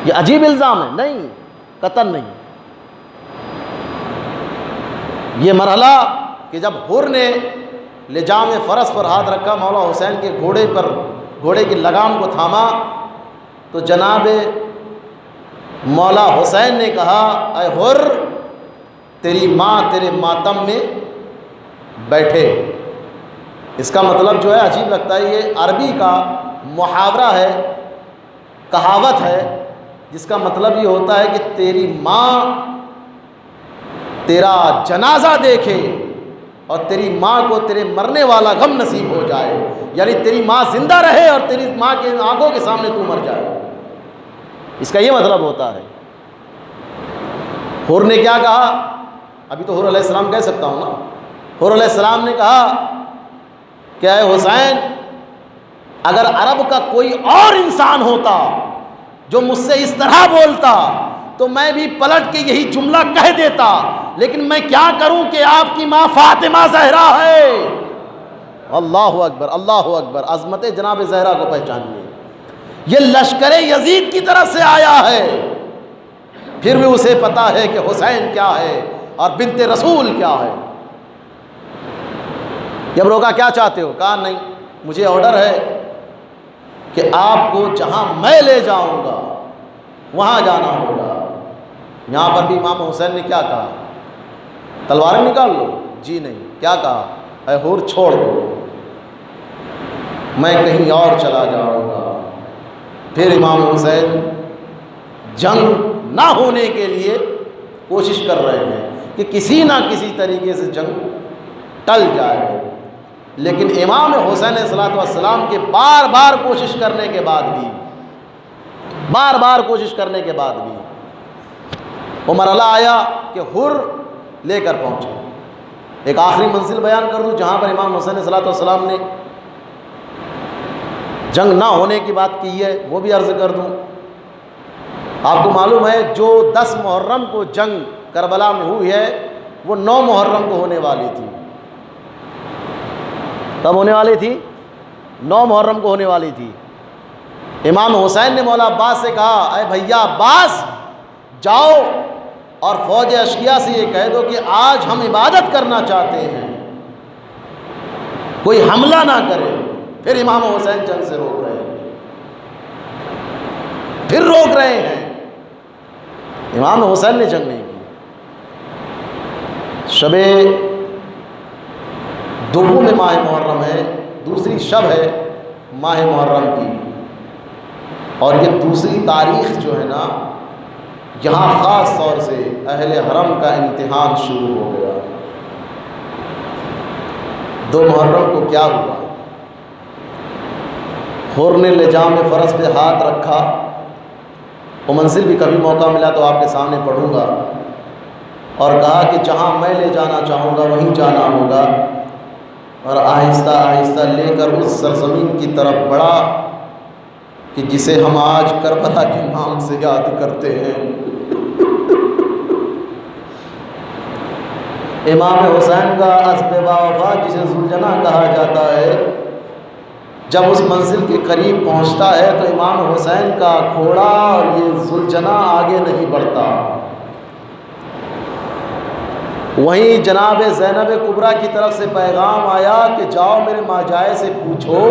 یہ عجیب الزام ہے؟ نہیں، قطعاً نہیں۔ یہ مرحلہ کہ جب حر نے لجام فرس پر ہاتھ رکھا، مولا حسین کے گھوڑے کی لگام کو تھاما، تو جناب مولا حسین نے کہا اے حر، تیری ماں تیرے ماتم میں بیٹھے۔ اس کا مطلب جو ہے عجیب لگتا ہے، یہ عربی کا محاورہ ہے، کہاوت ہے، جس کا مطلب یہ ہوتا ہے کہ تیری ماں تیرا جنازہ دیکھے اور تیری ماں کو تیرے مرنے والا غم نصیب ہو جائے، یعنی تیری ماں زندہ رہے اور تیری ماں کے آنکھوں کے سامنے تو مر جائے، اس کا یہ مطلب ہوتا ہے۔ حر نے کیا کہا؟ ابھی تو حر علیہ السلام کہہ سکتا ہوں نا۔ حر علیہ السلام نے کہا کہ اے حسین، اگر عرب کا کوئی اور انسان ہوتا جو مجھ سے اس طرح بولتا تو میں بھی پلٹ کے یہی جملہ کہہ دیتا، لیکن میں کیا کروں کہ آپ کی ماں فاطمہ زہرا ہے۔ اللہ اکبر، اللہ اکبر، عظمت جناب زہرا کو پہچانیے۔ یہ لشکر یزید کی طرف سے آیا ہے، پھر بھی اسے پتا ہے کہ حسین کیا ہے اور بنت رسول کیا ہے۔ جب روکا کیا چاہتے ہو؟ کہا نہیں، مجھے آرڈر ہے کہ آپ کو جہاں میں لے جاؤں گا وہاں جانا ہوگا۔ یہاں پر بھی امام حسین نے کیا کہا؟ تلواریں نکال لو؟ جی نہیں، کیا کہا؟ اے حر چھوڑ دو، میں کہیں اور چلا جاؤں گا۔ پھر امام حسین جنگ نہ ہونے کے لیے کوشش کر رہے ہیں کہ کسی نہ کسی طریقے سے جنگ ٹل جائے، لیکن امام حسین علیہ الصلوۃ والسلام کے بار بار کوشش کرنے کے بعد بھی وہ مرحلہ آیا کہ حر لے کر پہنچے۔ ایک آخری منزل بیان کر دوں جہاں پر امام حسین علیہ الصلوۃ والسلام نے جنگ نہ ہونے کی بات کی ہے، وہ بھی عرض کر دوں۔ آپ کو معلوم ہے جو 10 محرم کو جنگ کربلا میں ہوئی ہے وہ 9 محرم کو ہونے والی تھی۔ کب ہونے والی تھی؟ 9 محرم کو ہونے والی تھی۔ امام حسین نے مولا عباس سے کہا اے بھیا عباس، جاؤ اور فوج اشقیاء سے یہ کہہ دو کہ آج ہم عبادت کرنا چاہتے ہیں، کوئی حملہ نہ کرے۔ پھر امام حسین جنگ سے روک رہے ہیں، امام حسین نے جنگ نہیں کی۔ شب دوم ماہ محرم ہے، دوسری شب ہے ماہ محرم کی، اور یہ دوسری تاریخ جو ہے نا، یہاں خاص طور سے اہل حرم کا امتحان شروع ہو گیا۔ 2 محرم کو کیا ہوا؟ حر نے لجام فرس پہ ہاتھ رکھا، وہ منزل بھی کبھی موقع ملا تو آپ کے سامنے پڑھوں گا، اور کہا کہ جہاں میں لے جانا چاہوں گا وہیں جانا ہوگا، اور آہستہ آہستہ لے کر اس سرزمین کی طرف بڑھا کہ جسے ہم آج کربلا کے نام سے یاد کرتے ہیں۔ امام حسین کا اسب وفا جسے ذوالجناح کہا جاتا ہے، جب اس منزل کے قریب پہنچتا ہے تو امام حسین کا گھوڑا اور یہ ذوالجناح آگے نہیں بڑھتا۔ وہیں جناب زینب کبریٰ کی طرف سے پیغام آیا کہ جاؤ میرے ماجائے سے پوچھو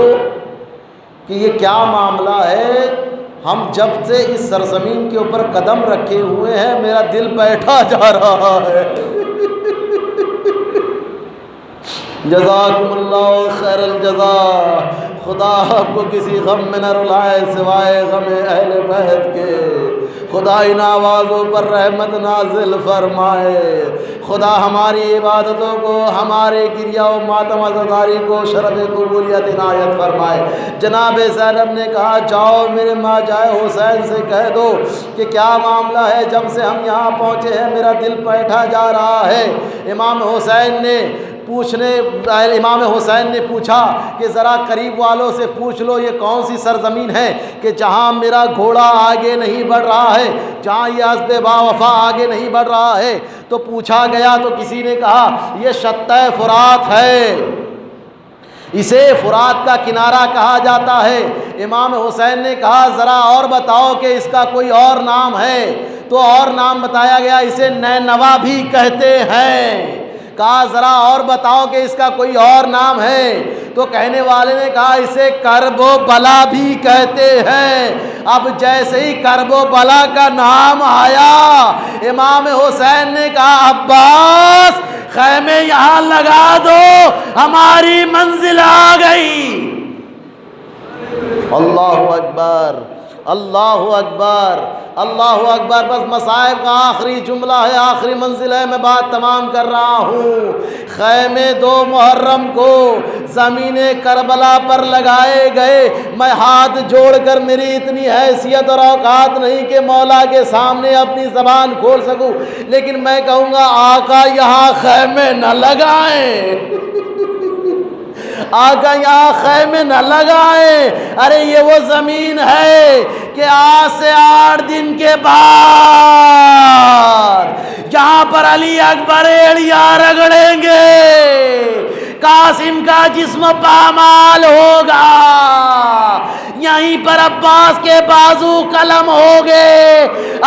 کہ یہ کیا معاملہ ہے، ہم جب سے اس سرزمین کے اوپر قدم رکھے ہوئے ہیں میرا دل بیٹھا جا رہا ہے۔ جزاکم اللہ خیر الجزا، خدا آپ کو کسی غم میں نہ رلائے سوائے غم اہل بیت کے، خدا ان آوازوں پر رحمت نازل فرمائے، خدا ہماری عبادتوں کو، ہمارے گریہ و ماتم عزاداری کو شرف قبولیت عنایت فرمائے۔ جناب زینب نے کہا جاؤ میرے ماں جائے حسین سے کہہ دو کہ کیا معاملہ ہے، جب سے ہم یہاں پہنچے ہیں میرا دل بیٹھا جا رہا ہے۔ امام حسین نے پوچھا کہ ذرا قریب والوں سے پوچھ لو یہ کون سی سرزمین ہے کہ جہاں میرا گھوڑا آگے نہیں بڑھ رہا ہے، جہاں یہ اسب با وفا آگے نہیں بڑھ رہا ہے۔ تو پوچھا گیا تو کسی نے کہا یہ شطۂ فرات ہے، اسے فرات کا کنارہ کہا جاتا ہے۔ امام حسین نے کہا ذرا اور بتاؤ کہ اس کا کوئی اور نام ہے، تو اور نام بتایا گیا، اسے نینوا بھی کہتے ہیں۔ کہا ذرا اور بتاؤ کہ اس کا کوئی اور نام ہے، تو کہنے والے نے کہا اسے کرب و بلا بھی کہتے ہیں۔ اب جیسے ہی کرب و بلا کا نام آیا امام حسین نے کہا عباس خیمے یہاں لگا دو، ہماری منزل آ گئی۔ اللہ اکبر، اللہ اکبر، اللہ اکبر۔ بس مصائب کا آخری جملہ ہے، آخری منزل ہے، میں بات تمام کر رہا ہوں۔ خیمے 2 محرم کو زمین کربلا پر لگائے گئے۔ میں ہاتھ جوڑ کر، میری اتنی حیثیت اور اوقات نہیں کہ مولا کے سامنے اپنی زبان کھول سکوں، لیکن میں کہوں گا آقا یہاں خیمے نہ لگائیں، آقا یہاں خیمے نہ لگائیں۔ ارے یہ وہ زمین ہے کہ آج سے 8 دن کے بعد جہاں پر علی اکبر ایڑیاں رگڑیں گے، قاسم کا جسم پامال ہوگا، یہیں پر عباس کے بازو قلم ہوگے۔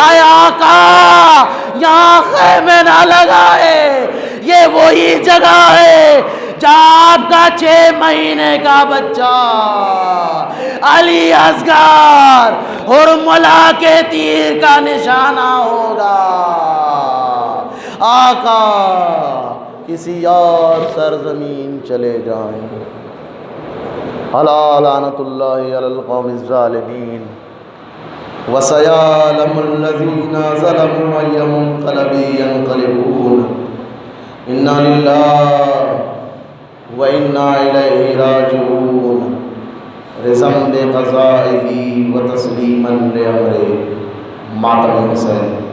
اے آقا یہاں خیمے نہ لگائے، یہ وہی جگہ ہے جہاں آپ کا 6 مہینے کا بچہ علی اصغر حرملہ کے تیر کا نشانہ ہوگا۔ آقا کسی اور سرزمین چلے جائیں۔ الا لعنت اللہ علی القوم الظالمین وسيعلم الذين ظلموا أي منقلب ينقلبون إنا لله وإنا إليه راجعون رضا بقضائه وتسليما لأمره۔ ماتم حسین۔